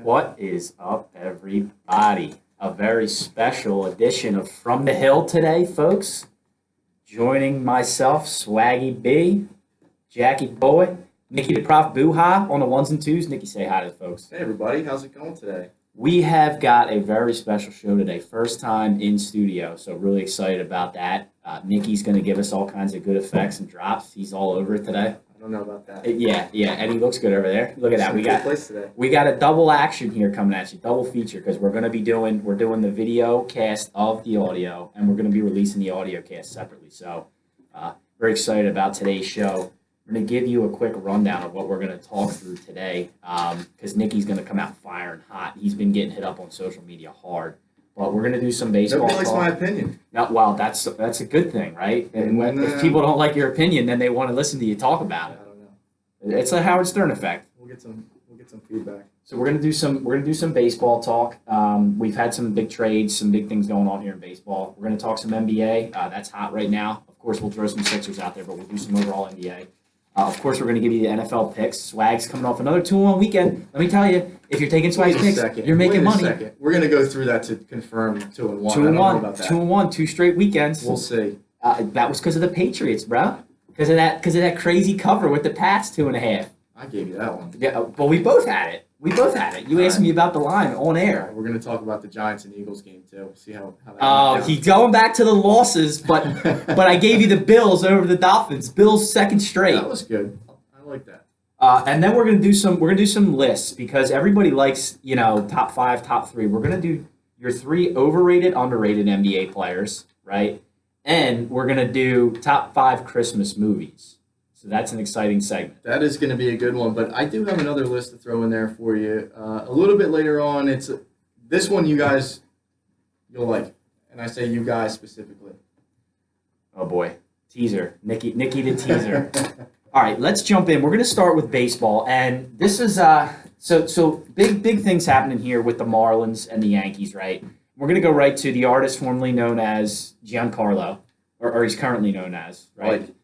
What is up, everybody? A very special edition of From the Hill today, folks. Joining myself, Swaggy B, Jackie Boy, Nikki the Prof Boo-Ha on the ones and twos. Nikki, say hi to the folks. Hey, everybody. How's it going today? We have got a very special show today. First time in studio, so really excited about that. Nikki's going to give us all kinds of good effects and drops. He's all over it today. I don't know about that. Yeah, and he looks good over there. Look at that. We got a double action here coming at you, double feature, because we're doing the video cast of the audio, and we're going to be releasing the audio cast separately. So, very excited about today's show. We're going to give you a quick rundown of what we're going to talk through today, because Nikki's going to come out firing hot. He's been getting hit up on social media hard. But we're going to do some baseball Nobody likes talk. my opinion. Now, well, that's a good thing, right? And if people don't like your opinion, then they want to listen to you talk about it. I don't know. It's a Howard Stern effect. We'll get some feedback. So we're gonna do some baseball talk. We've had some big trades, some big things going on here in baseball. We're gonna talk some NBA. That's hot right now. Of course, we'll throw some Sixers out there, but we'll do some overall NBA. Of course, we're going to give you the NFL picks. Swag's coming off another 2-1 weekend. Let me tell you, if you're taking Swag's picks, you're making money. We're going to go through that to confirm 2-1. 2-1, 2-1, 2 straight weekends. We'll see. That was because of the Patriots, bro. Because of that crazy cover with the Pats 2.5. I gave you that one. Yeah, but we both had it. You asked me about the line on air. We're going to talk about the Giants and Eagles game too. We'll see how that Oh, he's going back to the losses, but I gave you the Bills over the Dolphins. Bills second straight. That was good. I like that. And then we're gonna do some lists because everybody likes top 5, top 3. We're gonna do your 3 overrated, underrated NBA players, right? And we're gonna do top 5 Christmas movies. So that's an exciting segment. That is going to be a good one, but I do have another list to throw in there for you. A little bit later on, this one you'll like, and I say you guys specifically. Oh boy, teaser, Nikki the teaser. All right, let's jump in. We're going to start with baseball, and this is so big things happening here with the Marlins and the Yankees, right? We're going to go right to the artist formerly known as Giancarlo, or he's currently known as, right?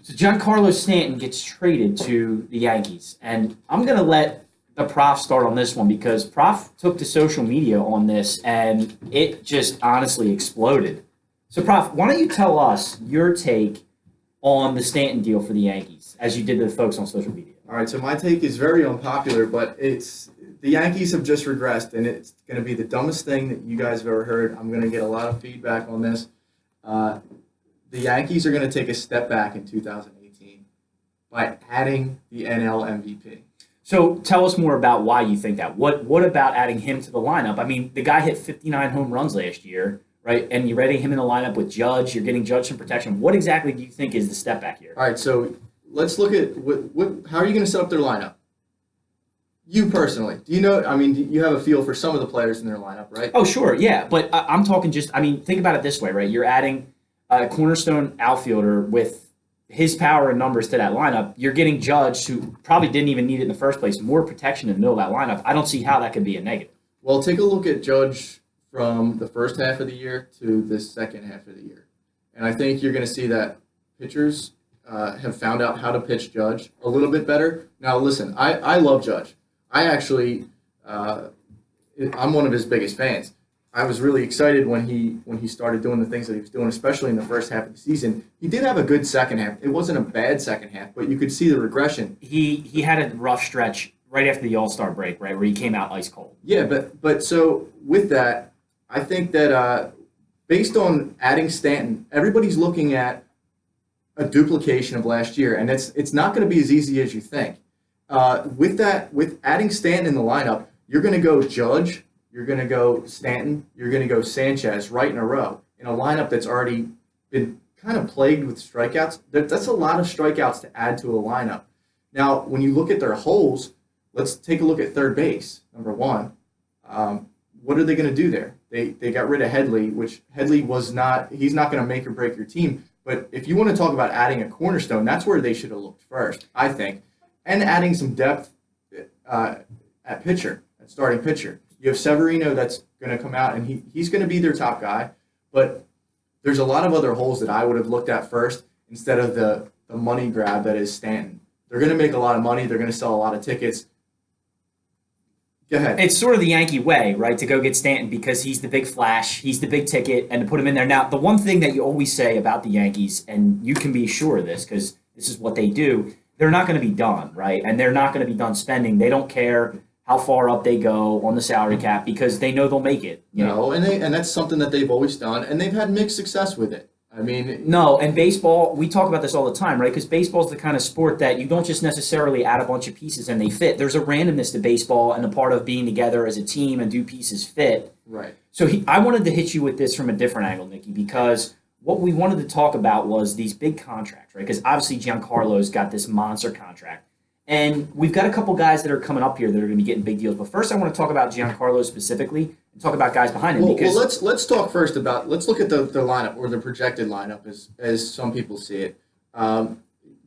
So Giancarlo Stanton gets traded to the Yankees, and I'm going to let the Prof start on this one because Prof took to social media on this, and it just honestly exploded. So, Prof, why don't you tell us your take on the Stanton deal for the Yankees, as you did to the folks on social media? All right, so my take is very unpopular, but the Yankees have just regressed, and it's going to be the dumbest thing that you guys have ever heard. I'm going to get a lot of feedback on this. The Yankees are going to take a step back in 2018 by adding the NL MVP. So tell us more about why you think that. What about adding him to the lineup? I mean, the guy hit 59 home runs last year, right? And you're adding him in the lineup with Judge. You're getting Judge some protection. What exactly do you think is the step back here? All right, so let's look at how are you going to set up their lineup? You personally, do you know? I mean, you have a feel for some of the players in their lineup, right? Oh, sure, yeah. But I'm talking think about it this way, right? You're adding a cornerstone outfielder with his power and numbers to that lineup. You're getting Judge, who probably didn't even need it in the first place, more protection in the middle of that lineup. I don't see how that could be a negative. Well, take a look at Judge from the first half of the year to the second half of the year. And I think you're going to see that pitchers have found out how to pitch Judge a little bit better. Now, listen, I love Judge. I actually, I'm one of his biggest fans. I was really excited when he started doing the things that he was doing, especially in the first half of the season. He did have a good second half. It wasn't a bad second half, but you could see the regression. He had a rough stretch right after the All-Star break, right, where he came out ice cold. Yeah, but so with that, I think that based on adding Stanton, everybody's looking at a duplication of last year, and it's not going to be as easy as you think. With adding Stanton in the lineup, you're going to go Judge, you're going to go Stanton, you're going to go Sanchez right in a row in a lineup that's already been kind of plagued with strikeouts. That's a lot of strikeouts to add to a lineup. Now, when you look at their holes, let's take a look at third base, number one. What are they going to do there? They got rid of Headley, which Headley he's not going to make or break your team. But if you want to talk about adding a cornerstone, that's where they should have looked first, I think. And adding some depth at starting pitcher. You have Severino that's going to come out, and he's going to be their top guy. But there's a lot of other holes that I would have looked at first instead of the money grab that is Stanton. They're going to make a lot of money. They're going to sell a lot of tickets. Go ahead. It's sort of the Yankee way, right? To go get Stanton because he's the big flash, he's the big ticket, and to put him in there. Now, the one thing that you always say about the Yankees, and you can be sure of this because this is what they do, they're not going to be done, right? And they're not going to be done spending. They don't care how far up they go on the salary cap because they know they'll make it. You know? And that's something that they've always done, and they've had mixed success with it. I mean, No, and baseball, we talk about this all the time, right? Because baseball is the kind of sport that you don't just necessarily add a bunch of pieces and they fit. There's a randomness to baseball, and the part of being together as a team and do pieces fit. right. So I wanted to hit you with this from a different angle, Nikki, because what we wanted to talk about was these big contracts, right? Because obviously Giancarlo's got this monster contract. And we've got a couple guys that are coming up here that are going to be getting big deals. But first, I want to talk about Giancarlo specifically and talk about guys behind him. Well, let's talk first about let's look at the lineup or the projected lineup as some people see it.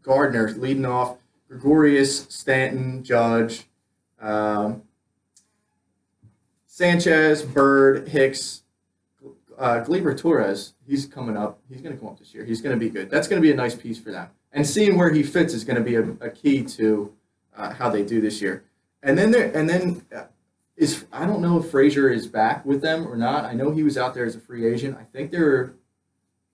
Gardner leading off, Gregorius, Stanton, Judge, Sanchez, Bird, Hicks, Gleyber Torres. He's coming up. He's going to come up this year. He's going to be good. That's going to be a nice piece for them. And seeing where he fits is going to be a key to how they do this year. And then I don't know if Frazier is back with them or not. I know he was out there as a free agent. I think they were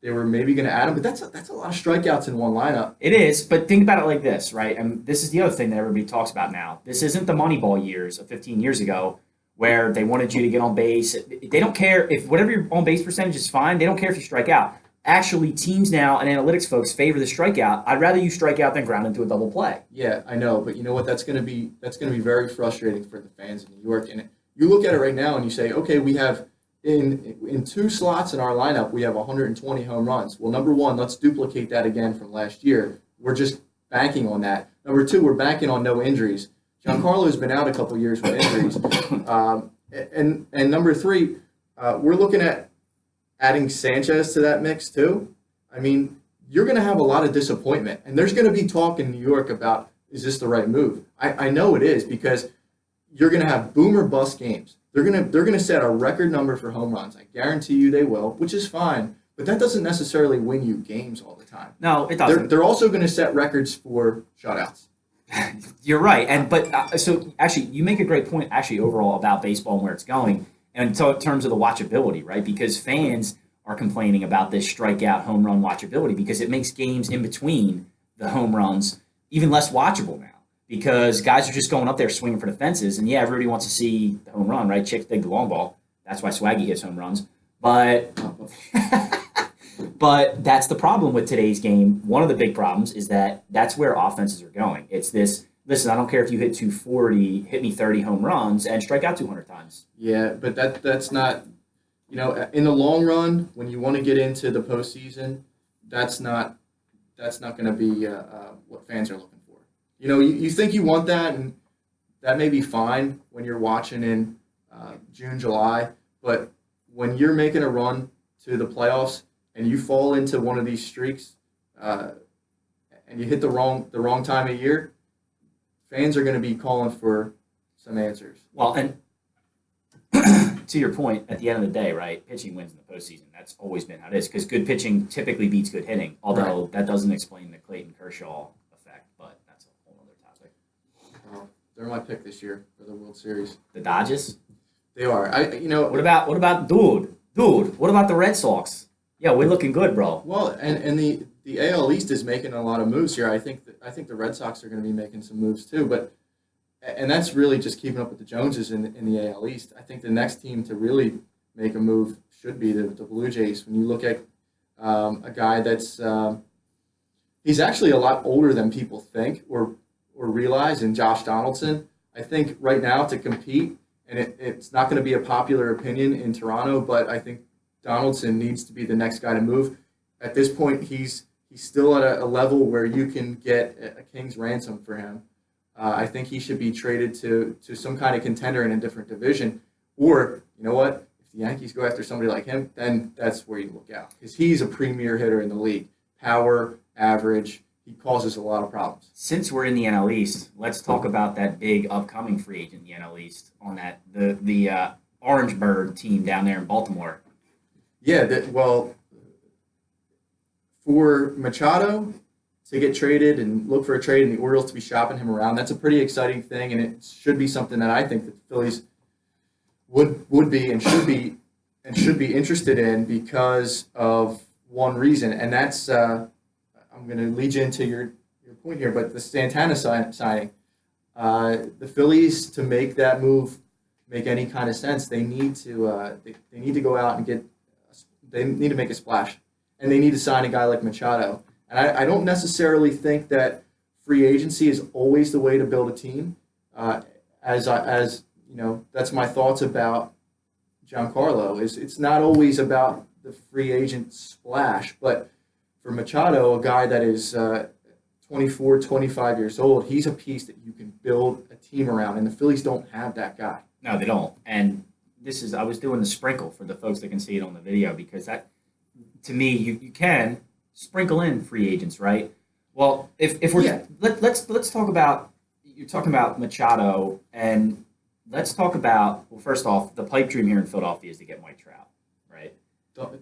maybe going to add him, but that's a lot of strikeouts in one lineup. It is, but think about it like this, right? And this is the other thing that everybody talks about now. This isn't the Moneyball years of 15 years ago where they wanted you to get on base. They don't care if whatever your on base percentage is fine. They don't care if you strike out. Actually, teams now and analytics folks favor the strikeout. I'd rather you strike out than ground into a double play. Yeah, I know, but you know what? That's going to be very frustrating for the fans in New York. And you look at it right now and you say, okay, we have in two slots in our lineup, we have 120 home runs. Well, number one, let's duplicate that again from last year. We're just banking on that. Number two, we're banking on no injuries. Giancarlo's been out a couple years with injuries. And number three, we're looking at adding Sanchez to that mix too. I mean, you're going to have a lot of disappointment, and there's going to be talk in New York about, is this the right move? I know it is, because you're going to have boom or bust games. They're going to set a record number for home runs. I guarantee you they will, which is fine, but that doesn't necessarily win you games all the time. No, it doesn't. They're also going to set records for shutouts. You're right, so actually, you make a great point. Actually, overall about baseball and where it's going, and so in terms of the watchability, right? Because fans are complaining about this strikeout home run watchability because it makes games in between the home runs even less watchable now. Because guys are just going up there swinging for the fences, and yeah, everybody wants to see the home run, right? Chicks dig the long ball. That's why Swaggy hits home runs. But but that's the problem with today's game. One of the big problems is that that's where offenses are going. It's this, listen, I don't care if you hit 240, hit me 30 home runs, and strike out 200 times. Yeah, but that's not, in the long run, when you want to get into the postseason, that's not going to be what fans are looking for. You think you want that, and that may be fine when you're watching in June, July, but when you're making a run to the playoffs and you fall into one of these streaks and you hit the wrong time of year, fans are going to be calling for some answers. Well, and to your point, at the end of the day, right, pitching wins in the postseason. That's always been how it is, because good pitching typically beats good hitting, although that doesn't explain the Clayton Kershaw effect, but that's a whole other topic. They're my pick this year for the World Series. The Dodgers? They are. What about dude? What about the Red Sox? Yeah, we're looking good, bro. Well, and the AL East is making a lot of moves here. I think the Red Sox are going to be making some moves too, and that's really just keeping up with the Joneses in the AL East. I think the next team to really make a move should be the Blue Jays. When you look at a guy that's he's actually a lot older than people think or realize, in Josh Donaldson. I think right now to compete, and it's not going to be a popular opinion in Toronto, but I think Donaldson needs to be the next guy to move. At this point, he's still at a level where you can get a king's ransom for him. I think he should be traded to some kind of contender in a different division. Or, you know what? If the Yankees go after somebody like him, then that's where you look out. Because he's a premier hitter in the league. Power, average. He causes a lot of problems. Since we're in the NL East, let's talk about that big upcoming free agent in the NL East on that the Orange Bird team down there in Baltimore. Yeah, for Machado, to get traded and look for a trade, and the Orioles to be shopping him around. That's a pretty exciting thing, and it should be something that I think that the Phillies would be and should be interested in because of one reason, and that's I'm going to lead you into your point here, but the Santana signing. The Phillies, to make that move make any kind of sense, they need to they need to go out and they need to make a splash, and they need to sign a guy like Machado. And I don't necessarily think that free agency is always the way to build a team. As you know, that's my thoughts about Giancarlo. It's not always about the free agent splash, but for Machado, a guy that is 24, 25 years old, he's a piece that you can build a team around, and the Phillies don't have that guy. No, they don't. And I was doing the sprinkle for the folks that can see it on the video, because that, to me, you can sprinkle in free agents, right? Well, if we're let's talk about, you're talking about Machado, and let's talk about, well, first off, the pipe dream here in Philadelphia is to get Mike Trout, right?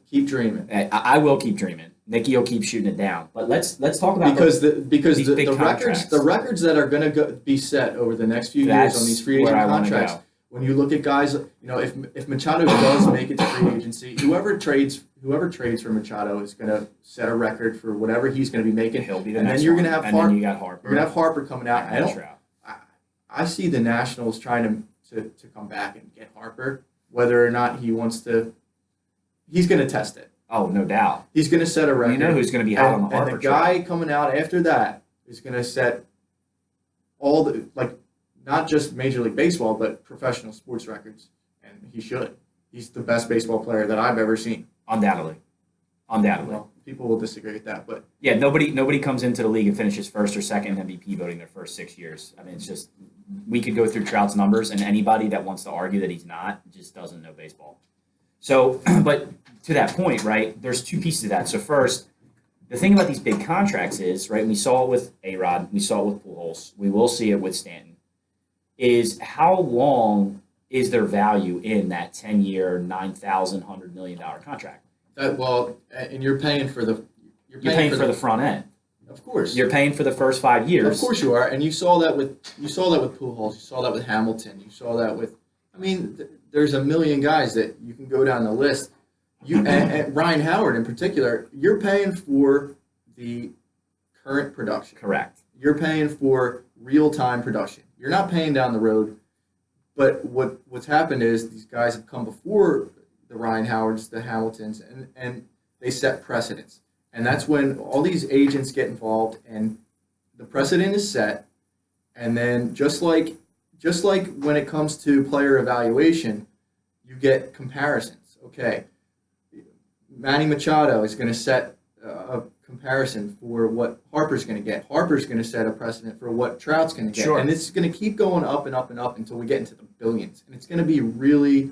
Keep dreaming. I will keep dreaming. Nicky will keep shooting it down. But let's talk about because the records that are going to be set over the next few years on these free agent contracts. When you look at guys, you know, if Machado does make it to free agency, whoever trades for Machado is going to set a record for whatever he's going to be making. He'll be the and next then you're one. going to have and then you got Harper. You're going to have Harper coming out. I see the Nationals trying to come back and get Harper, whether or not he wants to. He's going to test it. Oh, no doubt. He's going to set a record. You know who's going to be hot on the Harper And the guy coming out after that is going to set all the, like, not just Major League Baseball, but professional sports records. And he should. He's the best baseball player that I've ever seen. Undoubtedly. Well, people will disagree with that, but yeah, nobody comes into the league and finishes first or second MVP voting their first 6 years. I mean, it's just, we could go through Trout's numbers, and anybody that wants to argue that he's not just doesn't know baseball. So, but to that point, right, there's two pieces of that. So first, the thing about these big contracts is, right, we saw it with A-Rod, we saw it with Pujols, we will see it with Stanton, is how long is their value in that 10-year, $9,100 million contract? And you're paying for the the front end. Of course, you're paying for the first 5 years. Of course you are, and you saw that with Pujols, you saw that with Hamilton, you saw that with. I mean, there's a million guys that you can go down the list. And Ryan Howard in particular, you're paying for the current production. Correct. You're paying for real-time production. You're not paying down the road. But what's happened is these guys have come before the Ryan Howards, the Hamiltons, and they set precedents. And that's when all these agents get involved, and the precedent is set. And then just like when it comes to player evaluation, you get comparisons. Okay, Manny Machado is going to set a comparison for what Harper's going to get. Harper's going to set a precedent for what Trout's going to get. Sure. And it's going to keep going up and up and up until we get into the billions. And it's going to be really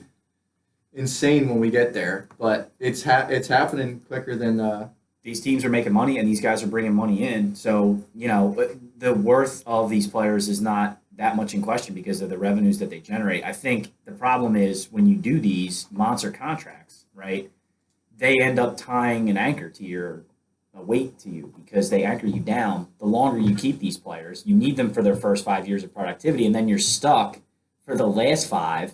insane when we get there. But it's happening quicker than... These teams are making money, and these guys are bringing money in. So, you know, the worth of these players is not that much in question because of the revenues that they generate. I think the problem is when you do these monster contracts, right, they end up tying an anchor to a weight to you because they anchor you down. The longer you keep these players, you need them for their first 5 years of productivity, and then you're stuck for the last 5.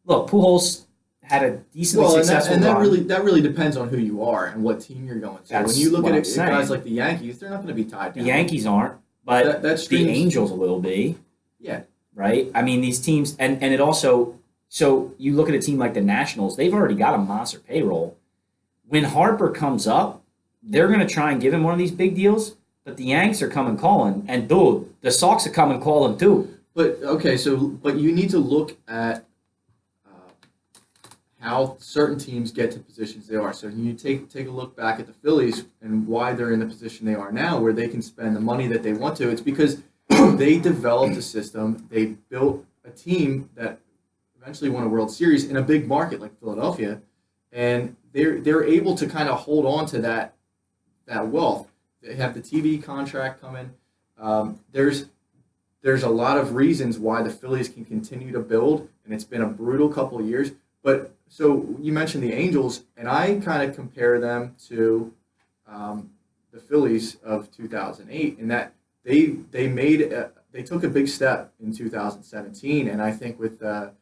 Look, Pujols had a decently successful run. That really depends on who you are and what team you're going to. When you look at guys like the Yankees, they're not going to be tied down. The Yankees aren't, but the Angels will be. Yeah. Right? I mean, these teams, and it also, so you look at a team like the Nationals, they've already got a monster payroll. When Harper comes up, they're going to try and give him one of these big deals, but the Yanks are coming calling, and dude, the Sox are coming calling too. But you need to look at how certain teams get to positions they are. So you take a look back at the Phillies and why they're in the position they are now, where they can spend the money that they want to. It's because they developed a system. They built a team that eventually won a World Series in a big market like Philadelphia, and they're able to kind of hold on to that wealth. They have the TV contract coming. There's a lot of reasons why the Phillies can continue to build, and it's been a brutal couple of years. But so you mentioned the Angels, and I kind of compare them to the Phillies of 2008 in that they took a big step in 2017, and I think with the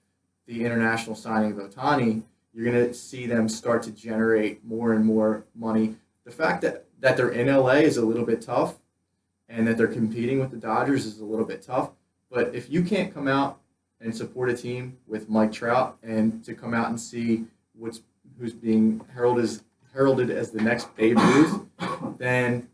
international signing of Ohtani, you're going to see them start to generate more and more money. The fact that they're in LA is a little bit tough, and that they're competing with the Dodgers is a little bit tough. But if you can't come out and support a team with Mike Trout, and to come out and see who's being heralded as the next Babe Ruth, then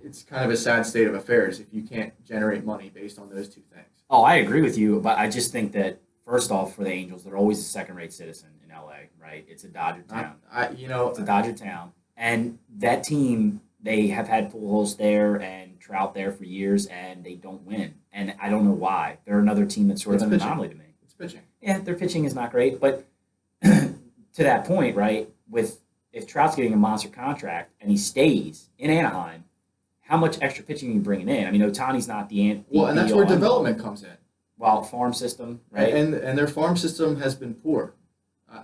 it's kind of a sad state of affairs if you can't generate money based on those two things. Oh, I agree with you, but I just think that first off, for the Angels, they're always a second-rate citizen in LA, right? It's a Dodger town. It's a Dodger town, and that team, they have had Pujols there and Trout there for years, and they don't win. And I don't know why. They're another team that's sort of an anomaly to me. It's pitching. Yeah, their pitching is not great, but to that point, right, if Trout's getting a monster contract and he stays in Anaheim, how much extra pitching are you bringing in? I mean, Ohtani's not the well, and that's where development comes in. Well, farm system, right? And their farm system has been poor.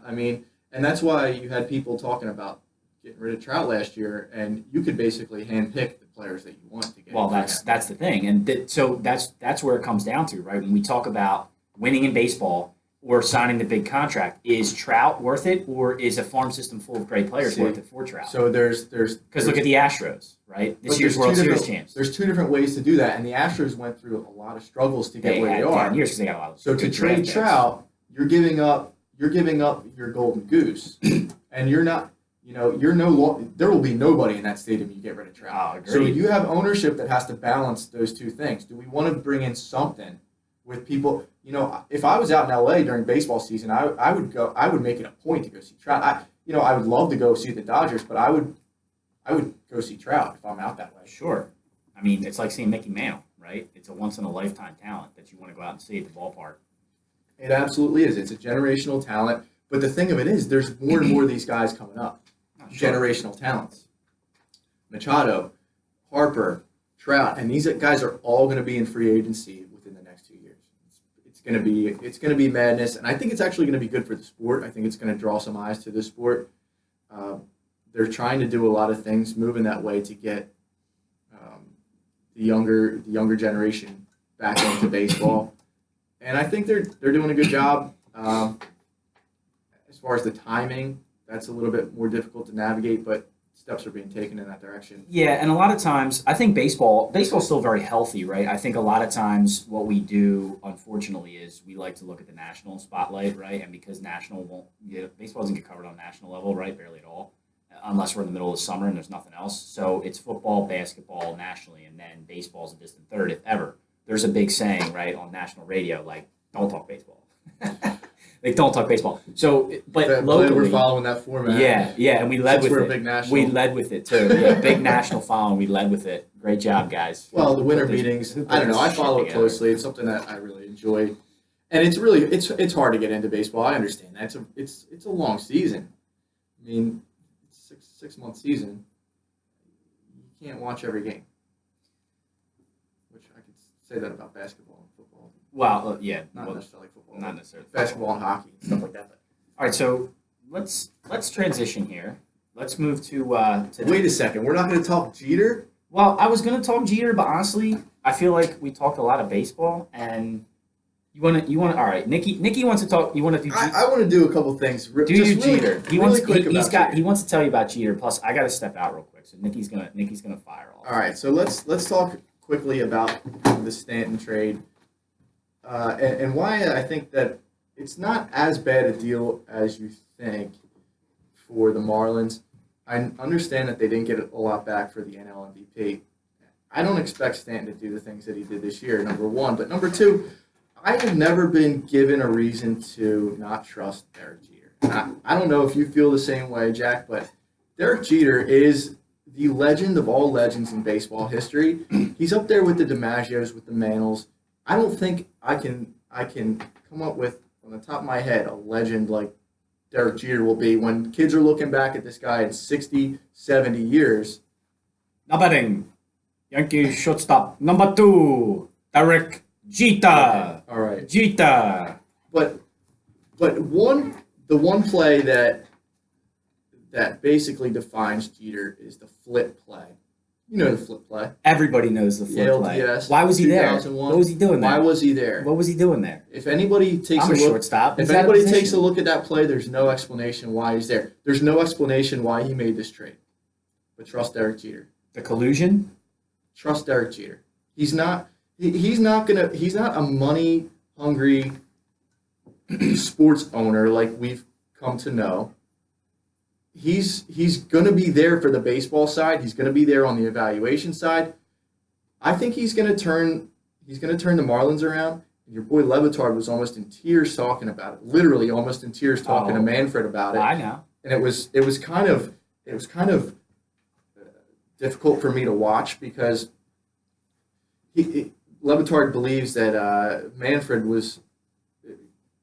I mean, and that's why you had people talking about getting rid of Trout last year, and you could basically handpick the players that you want to get. Well, that's the thing, and so that's where it comes down to, right? When we talk about winning in baseball or signing the big contract, is Trout worth it, or is a farm system full of great players worth it for Trout? So there's because look at the Astros, right? This year's World Series champs. There's two different ways to do that, and the Astros went through a lot of struggles to get where they are. 10 years because they got a lot of so to trade Trout, you're giving up your golden goose, and you're not. There will be nobody in that stadium you get rid of Trout. Oh, so you have ownership that has to balance those two things. Do we want to bring in something with people? If I was out in LA during baseball season, I would make it a point to go see Trout. I would love to go see the Dodgers, but I would go see Trout if I'm out that way. Sure. I mean, it's like seeing Mickey Mantle, right? It's a once-in-a-lifetime talent that you want to go out and see at the ballpark. It absolutely is. It's a generational talent. But the thing of it is, there's more and more of these guys coming up. Sure. Generational talents. Machado, Harper, Trout, and these guys are all going to be in free agency within the next 2 years. It's going to be madness, and I think it's actually going to be good for the sport. I think it's going to draw some eyes to the sport. They're trying to do a lot of things, moving that way to get the younger generation back into baseball, and I think they're doing a good job. As far as the timing, that's a little bit more difficult to navigate, but steps are being taken in that direction. Yeah, and a lot of times, I think baseball's still very healthy, right? I think a lot of times what we do, unfortunately, is we like to look at the national spotlight, right? And because baseball doesn't get covered on national level, right? Barely at all, unless we're in the middle of summer and there's nothing else. So it's football, basketball nationally, and then baseball's a distant third, if ever. There's a big saying, right, on national radio, like, don't talk baseball. Like, don't talk baseball. So, but locally, we're following that format. Yeah, and we led with we're it. Big national. We led with it too. Yeah, big national following. We led with it. Great job, guys. Well, the winter meetings. I don't know. I follow it closely. It's something that I really enjoy, and it's hard to get into baseball. I understand that. It's a long season. I mean, it's a 6-month season. You can't watch every game, which I could say that about basketball and football. Well, yeah, not necessarily football. Not necessarily basketball and hockey and stuff like that. But. All right, so let's transition here. Let's move to. Wait a second. We're not going to talk Jeter. Well, I was going to talk Jeter, but honestly, I feel like we talked a lot of baseball, and you want to. All right, Nikki wants to talk. You want to do? I want to do a couple things. Jeter. He wants to tell you about Jeter. Plus, I got to step out real quick, so Nikki's gonna fire off. All right, so let's talk quickly about the Stanton trade. And why I think that it's not as bad a deal as you think for the Marlins. I understand that they didn't get a lot back for the NL MVP. I don't expect Stanton to do the things that he did this year, number one. But number two, I have never been given a reason to not trust Derek Jeter. I don't know if you feel the same way, Jack, but Derek Jeter is the legend of all legends in baseball history. He's up there with the DiMaggios, with the Mantles. I don't think I can come up with, on the top of my head, a legend like Derek Jeter will be when kids are looking back at this guy in 60, 70 years. Now batting, Yankees shortstop number 2, Derek Jeter. All right. Jeter. But the one play that that basically defines Jeter is the flip play. You know the flip play. Everybody knows the flip play. LDS, Why was he there? 2001. What was he doing there? Why was he there? What was he doing there? If anybody takes I'm a look, shortstop. if He's out of anybody takes a position. look at that play, there's no explanation why he's there. There's no explanation why he made this trade. But trust Derek Jeter. The collusion? Trust Derek Jeter. He's not a money hungry sports owner like we've come to know. He's gonna be there for the baseball side. He's gonna be there on the evaluation side. I think he's gonna turn the Marlins around. And your boy Levitard was almost in tears talking about it. Literally almost in tears talking to Manfred about it. I know. And it was kind of difficult for me to watch because Levitard believes that Manfred was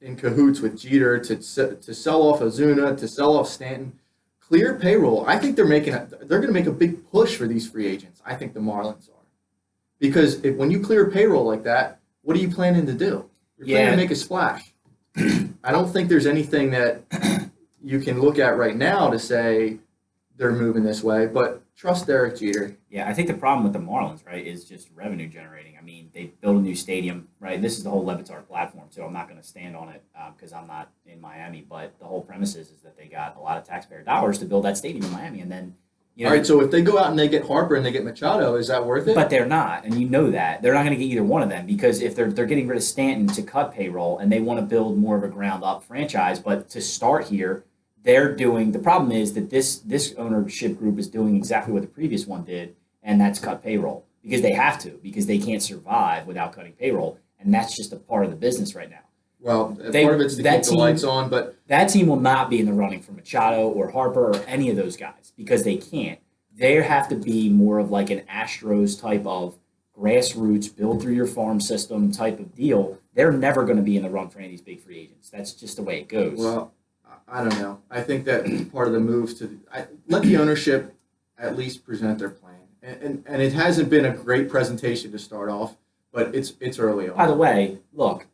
in cahoots with Jeter to sell off Ozuna, to sell off Stanton. Clear payroll. I think they're going to make a big push for these free agents. I think the Marlins are, because when you clear payroll like that, what are you planning to do? You're planning to make a splash. I don't think there's anything that you can look at right now to say they're moving this way, but trust Derek Jeter. Yeah, I think the problem with the Marlins, right, is just revenue generating. I mean, they built a new stadium, right? This is the whole Levitard platform, so I'm not going to stand on it because I'm not in Miami. But the whole premise is that they got a lot of taxpayer dollars to build that stadium in Miami, and then all right. So if they go out and they get Harper and they get Machado, is that worth it? But they're not, and you know that they're not going to get either one of them because if they're getting rid of Stanton to cut payroll and they want to build more of a ground up franchise, but to start here. The problem is that this ownership group is doing exactly what the previous one did, and that's cut payroll because they have to, because they can't survive without cutting payroll, and that's just a part of the business right now. Well, part of it's to keep the lights on, but that team will not be in the running for Machado or Harper or any of those guys because they can't. They have to be more of like an Astros type of grassroots, build through your farm system type of deal. They're never going to be in the run for any of these big free agents. That's just the way it goes. Well, I don't know. I think that part of the moves to let the ownership at least present their plan, and it hasn't been a great presentation to start off, but it's early on. By the way, look,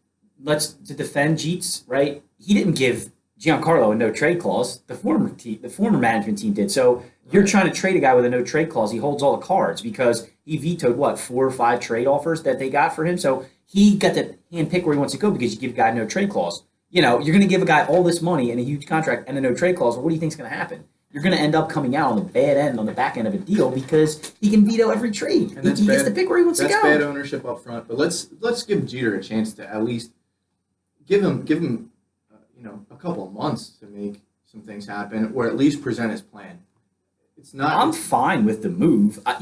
to defend Jeets, right? He didn't give Giancarlo a no trade clause. The former management team did. So you're trying to trade a guy with a no trade clause. He holds all the cards because he vetoed 4 or 5 trade offers that they got for him. So he got to hand pick where he wants to go because you give a guy a no trade clause. You're going to give a guy all this money and a huge contract and a no trade clause. Well, what do you think is going to happen? You're going to end up coming out on the bad end, on the back end of a deal because he can veto every trade. And he gets to pick where he wants to go. That's bad ownership up front. But let's give Jeter a chance to at least give him a couple of months to make some things happen, or at least present his plan. It's not. I'm fine with the move. If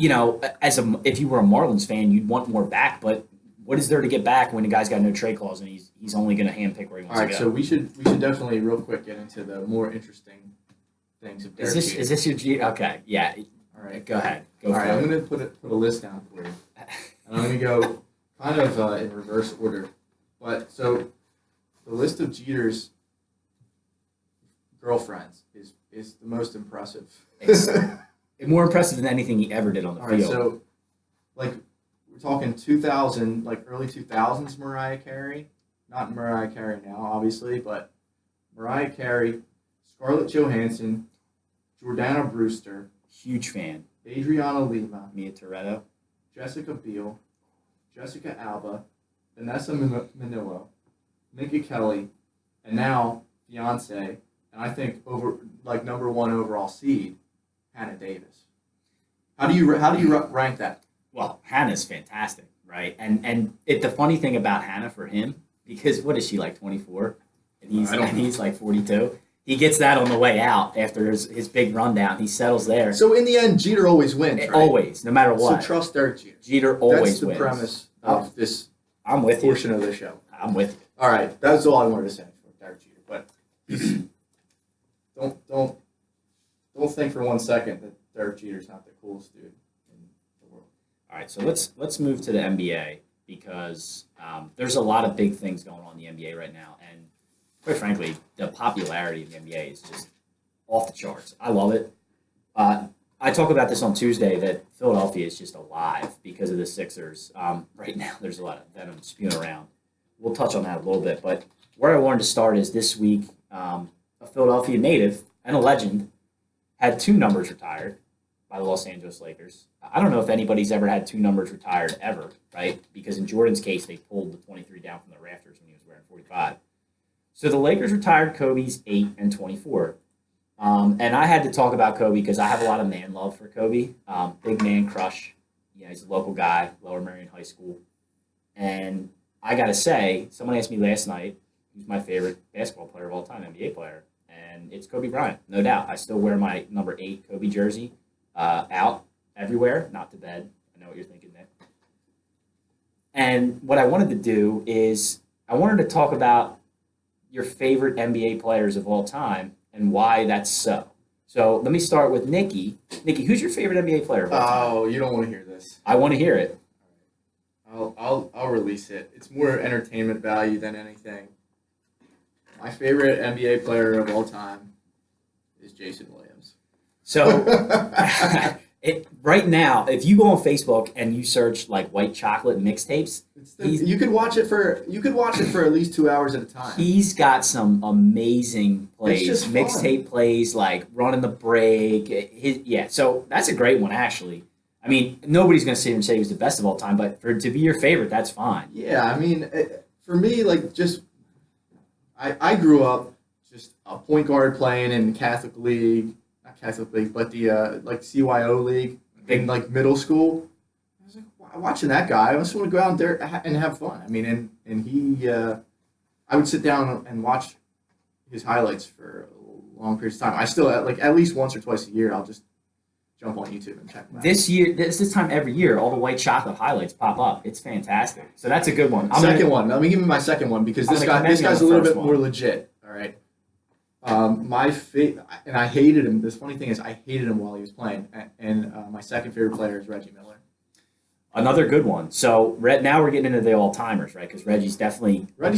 you were a Marlins fan, you'd want more back, but. What is there to get back when the guy's got no trade clause and he's only going to handpick where he wants to go? All right, so we should definitely real quick get into the more interesting things of Derek Jeter. Is this your G? Okay, yeah. All right, go ahead. All right, I'm going to put a list down for you, and I'm going to go kind of in reverse order. But so the list of Jeter's girlfriends is the most impressive. More impressive than anything he ever did on the field. So we're talking 2000, early 2000s Mariah Carey. Not Mariah Carey now, obviously, but Mariah Carey, Scarlett Johansson, Jordana Brewster. Huge fan. Adriana Lima. Mia Toretto. Jessica Biel. Jessica Alba. Vanessa Manillo. Minka Kelly. And now, fiance, and I think number 1 overall seed, Hannah Davis. How do you rank that? Well, Hannah's fantastic, right? And the funny thing about Hannah for him, because what is she, 24? And he's 42. He gets that on the way out after his big rundown. He settles there. So in the end, Jeter always wins, right? Always, no matter what. So trust Derek Jeter. Jeter always wins. That's the premise of this I'm with portion of the show. I'm with you. All right, that's all I wanted to say for Derek Jeter. But don't think for 1 second that Derek Jeter's not the coolest dude in the world. All right, so let's move to the NBA because there's a lot of big things going on in the NBA right now, and quite frankly, the popularity of the NBA is just off the charts. I love it. I talk about this on Tuesday that Philadelphia is just alive because of the Sixers. Right now, there's a lot of venom spewing around. We'll touch on that a little bit, but where I wanted to start is this week, a Philadelphia native and a legend, had two numbers retired by the Los Angeles Lakers. I don't know if anybody's ever had two numbers retired ever, right? Because in Jordan's case, they pulled the 23 down from the rafters when he was wearing 45. So the Lakers retired Kobe's 8 and 24. And I had to talk about Kobe because I have a lot of man love for Kobe. Big man crush. You know, he's a local guy, Lower Merion High School. And I got to say, someone asked me last night who's my favorite basketball player of all time, NBA player. And it's Kobe Bryant, no doubt. I still wear my number 8 Kobe jersey out everywhere, not to bed. I know what you're thinking, Nick. And what I wanted to do is I wanted to talk about your favorite NBA players of all time and why that's so. So let me start with Nikki. Nikki, who's your favorite NBA player of all time? Oh, you don't want to hear this. I want to hear it. I'll release it. It's more entertainment value than anything. My favorite NBA player of all time is Jason Williams. So right now, if you go on Facebook and you search like white chocolate mixtapes, you could watch it for at least 2 hours at a time. He's got some amazing plays, It's just mixtape plays like running the break. So that's a great one actually. I mean, nobody's gonna sit here and say he was the best of all time, but for it to be your favorite, that's fine. Yeah, I mean, for me, like just I grew up just a point guard playing in Catholic League. Catholic League, but the like CYO League in like middle school. I was like watching that guy. I just want to go out there and have fun. I mean, and he, I would sit down and watch his highlights for a long period of time. I still like at least once or twice a year. I'll just jump on YouTube and check them out. This time every year, all the white chocolate highlights pop up. It's fantastic. So that's a good one. Second one. Let me give you my second one because this guy's a little bit more legit. All right. And I hated him. This funny thing is, I hated him while he was playing. And my second favorite player is Reggie Miller. Another good one. So now we're getting into the all timers, right? Because Reggie's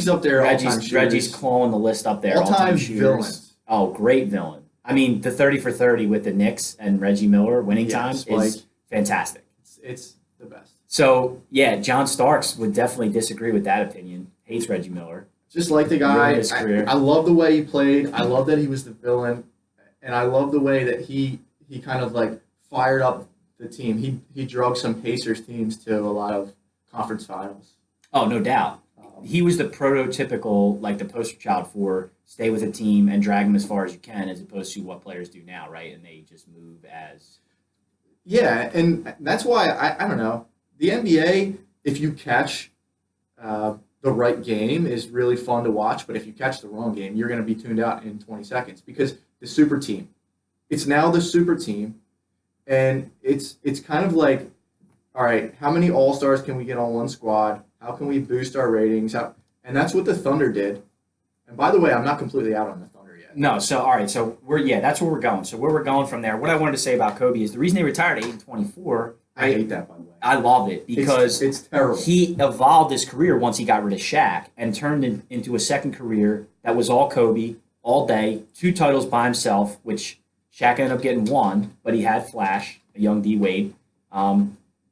up there. Reggie's clawing the list up there. All time villains. Oh, great villain. I mean, the 30 for 30 with the Knicks and Reggie Miller winning time is fantastic. It's the best. So yeah, John Starks would definitely disagree with that opinion. Hates Reggie Miller. Just like the guy, I love the way he played. I love that he was the villain, and I love the way that he kind of like fired up the team. He drug some Pacers teams to a lot of conference finals. Oh, no doubt. He was the prototypical, like the poster child for stay with a team and drag them as far as you can, as opposed to what players do now, right? And they just move as. Yeah, and that's why I don't know. The NBA, if you catch the right game, is really fun to watch, but if you catch the wrong game, you're going to be tuned out in 20 seconds because the super team. It's now the super team, and it's kind of like, all right, how many all-stars can we get on one squad? How can we boost our ratings? And that's what the Thunder did. And by the way, I'm not completely out on the Thunder yet. No, so all right, so that's where we're going. So where we're going from there, what I wanted to say about Kobe is the reason they retired at 8 and 24. I hate that, by the way. I love it because it's terrible. He evolved his career once he got rid of Shaq and turned it into a second career that was all Kobe, all day, 2 titles by himself, which Shaq ended up getting 1, but he had Flash, a young D Wade.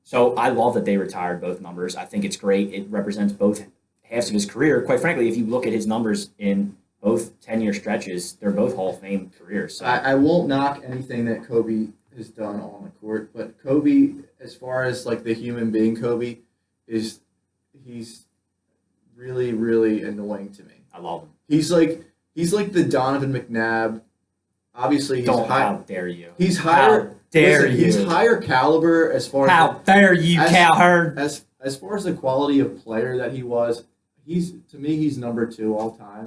So I love that they retired both numbers. I think it's great. It represents both halves of his career. Quite frankly, if you look at his numbers in both 10-year stretches, they're both Hall of Fame careers. So. I won't knock anything that Kobe has done on the court, but Kobe, as far as like the human being Kobe, he's really, really annoying to me. I love him. He's like the Donovan McNabb. Obviously, how dare you? He's higher. How dare you? He's higher caliber as far as how dare you, Cowherd? As far as the quality of player that he was, to me he's number 2 all time,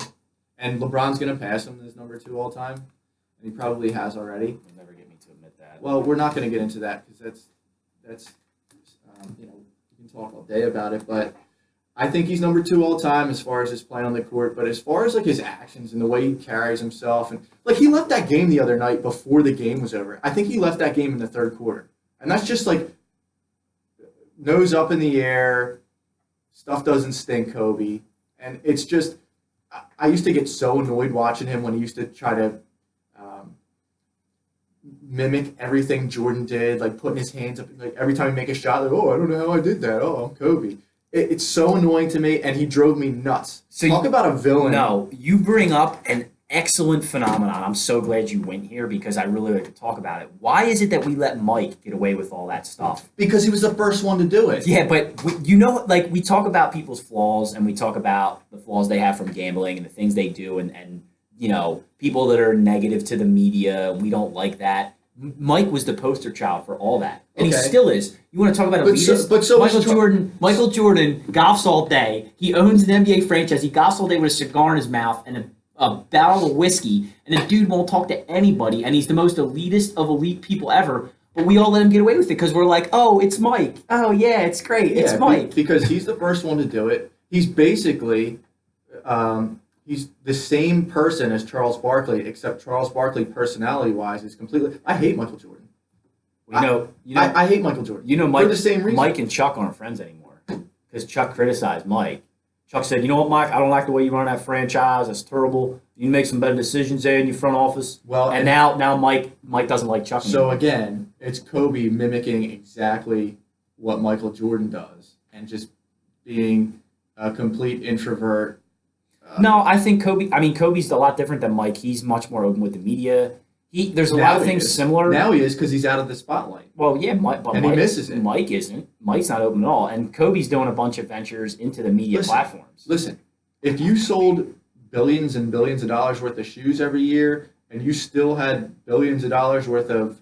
and LeBron's gonna pass him as number 2 all time, and he probably has already. You'll never get me to admit that. Well, we're not gonna get into that because that's you can talk all day about it, but I think he's number 2 all time as far as his play on the court. But as far as like his actions and the way he carries himself, and like he left that game the other night before the game was over. I think he left that game in the 3rd quarter, and that's just like nose up in the air, stuff doesn't stink, Kobe, and it's just I used to get so annoyed watching him when he used to try to mimic everything Jordan did, like putting his hands up, like every time he make a shot, like, oh, I don't know how I did that. Oh, I'm Kobe. It's so annoying to me, and he drove me nuts. So talk about a villain. No, you bring up an excellent phenomenon. I'm so glad you went here because I really like to talk about it. Why is it that we let Mike get away with all that stuff? Because he was the first one to do it. Yeah, but like we talk about people's flaws and we talk about the flaws they have from gambling and the things they do and people that are negative to the media. We don't like that. Mike was the poster child for all that, and he still is. You want to talk about elitist? Michael Jordan golfs all day. He owns an NBA franchise. He golfs all day with a cigar in his mouth and a barrel of whiskey, and the dude won't talk to anybody, and he's the most elitist of elite people ever. But we all let him get away with it because we're like, oh, it's Mike. Oh yeah, it's great. It's Mike because he's the first one to do it. He's basically. He's the same person as Charles Barkley, except Charles Barkley, personality-wise, is completely. I hate Michael Jordan. I hate Michael Jordan. Mike, for the same reason. Mike and Chuck aren't friends anymore because Chuck criticized Mike. Chuck said, "You know what, Mike? I don't like the way you run that franchise. That's terrible. You make some better decisions there in your front office." Well, and now Mike doesn't like Chuck anymore. So again, it's Kobe mimicking exactly what Michael Jordan does, and just being a complete introvert. No, I think Kobe's a lot different than Mike. He's much more open with the media. There's a lot of things similar. Now he is because he's out of the spotlight. Well, yeah, he misses it. Mike isn't. Mike's not open at all. And Kobe's doing a bunch of ventures into the media platforms. Listen, if you sold billions and billions of dollars worth of shoes every year, and you still had billions of dollars worth of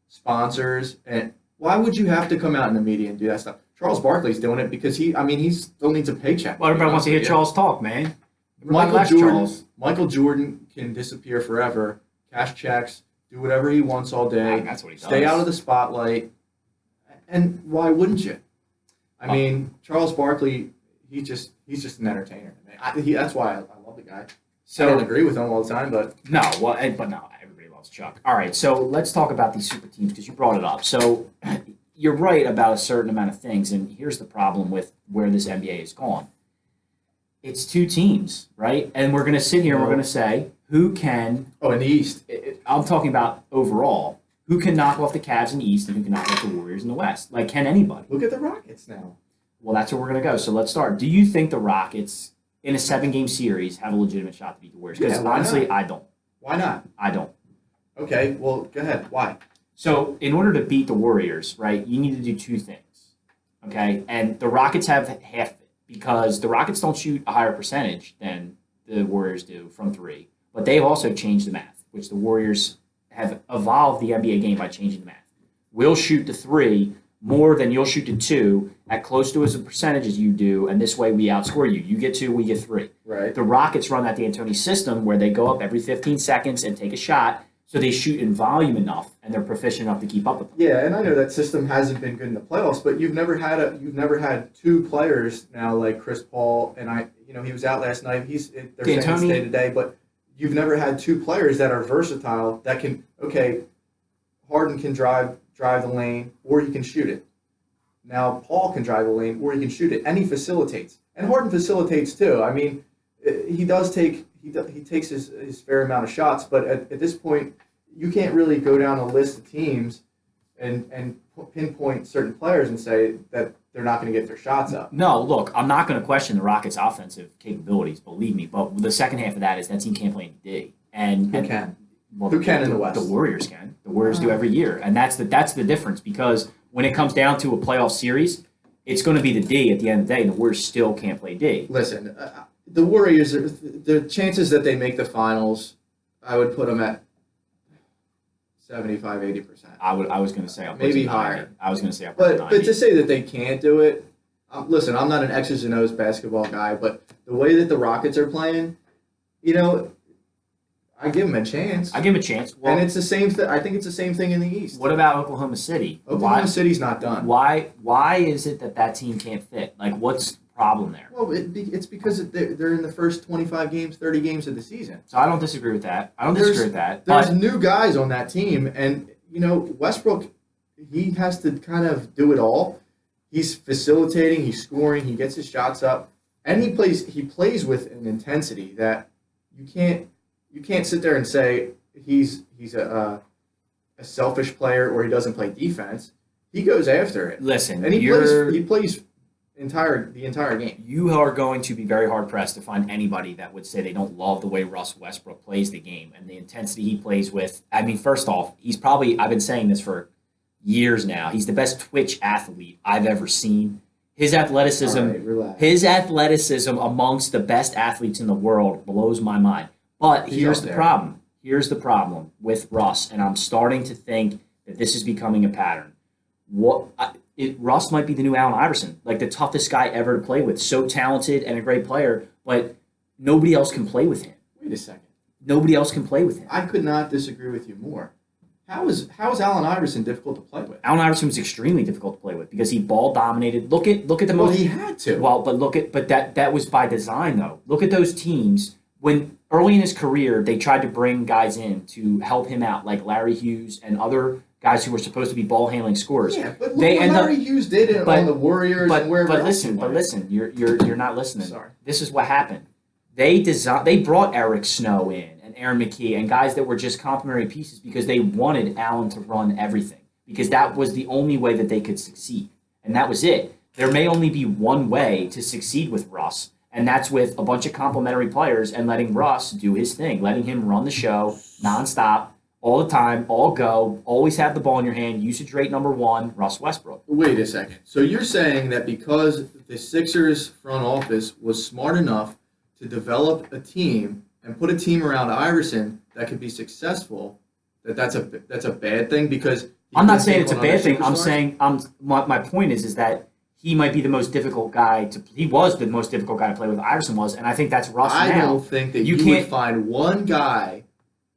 sponsors, and why would you have to come out in the media and do that stuff? Charles Barkley's doing it because he still needs a paycheck. Well, everybody wants to hear Charles talk, man. Michael Jordan can disappear forever, cash checks, do whatever he wants all day. That's what he does. Stay out of the spotlight. And why wouldn't you? I mean, Charles Barkley, he's just an entertainer. That's why I love the guy. So I don't agree with him all the time, but no, everybody loves Chuck. All right, so let's talk about these super teams because you brought it up. So you're right about a certain amount of things, and here's the problem with where this NBA has gone. It's two teams, right? And we're going to sit here and we're going to say who can. Oh, in the East. I'm talking about overall. Who can knock off the Cavs in the East and who can knock off the Warriors in the West? Like, can anybody? Look at the Rockets now. Well, that's where we're going to go. So let's start. Do you think the Rockets, in a 7-game series, have a legitimate shot to beat the Warriors? Because honestly, I don't. Why not? I don't. Okay, well, go ahead. Why? So in order to beat the Warriors, right, you need to do two things, okay? And the Rockets have half of it because the Rockets don't shoot a higher percentage than the Warriors do from three, but they've also changed the math, which the Warriors have evolved the NBA game by changing the math. We'll shoot the three more than you'll shoot the two at close to as a percentage as you do, and this way we outscore you. You get two, we get three. Right. The Rockets run that D'Antoni system where they go up every 15 seconds and take a shot, so they shoot in volume enough, and they're proficient enough to keep up with them. Yeah, and I know that system hasn't been good in the playoffs, but you've never had two players now like Chris Paul and he was out last night. They're saying stay today, but you've never had two players that are versatile that can Harden can drive the lane or he can shoot it. Now Paul can drive the lane or he can shoot it, and he facilitates. And Harden facilitates too. I mean, he takes his fair amount of shots, but at this point, you can't really go down a list of teams and pinpoint certain players and say that they're not going to get their shots up. No, look, I'm not going to question the Rockets' offensive capabilities, believe me, but the second half of that is that team can't play any D. Who can? Who can in the West? The Warriors can. The Warriors do every year, and that's the difference because when it comes down to a playoff series, it's going to be the D at the end of the day, and the Warriors still can't play D. Listen, the Warriors, the chances that they make the finals, I would put them at 75, 80%. I was going to say maybe higher. I was going to say up but to say that they can't do it, listen, I'm not an X's and O's basketball guy, but the way that the Rockets are playing, I give them a chance. I give them a chance. Well, and it's the same thing. I think it's the same thing in the East. What about Oklahoma City? Oklahoma City's not done. Why is it that team can't fit? Like, what's the problem there? Well, it's because they're in the first 25 games, 30 games of the season. So I don't disagree with that. There's new guys on that team, and Westbrook, he has to kind of do it all. He's facilitating, he's scoring, he gets his shots up, and he plays with an intensity that you can't sit there and say he's a selfish player or he doesn't play defense. He goes after it. Listen, and he plays the entire game. You are going to be very hard pressed to find anybody that would say they don't love the way Russ Westbrook plays the game and the intensity he plays with. I mean, first off, he's probably, I've been saying this for years now, he's the best Twitch athlete I've ever seen. His athleticism, his athleticism amongst the best athletes in the world blows my mind. But here's the problem. Here's the problem with Russ, and I'm starting to think that this is becoming a pattern. Russ might be the new Allen Iverson, like the toughest guy ever to play with. So talented and a great player, but nobody else can play with him. Wait a second. Nobody else can play with him. I could not disagree with you more. How is Allen Iverson difficult to play with? Allen Iverson was extremely difficult to play with because he ball dominated. Look at the most. Well, he had to. Well, but that was by design though. Look at those teams when early in his career they tried to bring guys in to help him out, like Larry Hughes and other guys who were supposed to be ball handling scorers. Yeah, but look what Larry Hughes did on the Warriors and wherever else. But listen, you're not listening. Sorry. This is what happened. They brought Eric Snow in and Aaron McKee and guys that were just complementary pieces because they wanted Allen to run everything because that was the only way that they could succeed. And that was it. There may only be one way to succeed with Russ, and that's with a bunch of complementary players and letting Russ do his thing, letting him run the show nonstop, all the time, all go, always have the ball in your hand, usage rate number one, Russ Westbrook. Wait a second. So you're saying that because the Sixers front office was smart enough to develop a team and put a team around Iverson that could be successful, that's a bad thing? Because I'm not saying it's a bad thing. I'm saying my point is that he might be the most difficult guy he was the most difficult guy to play with. Iverson was, and I think that's Russ now. I don't think that you would find one guy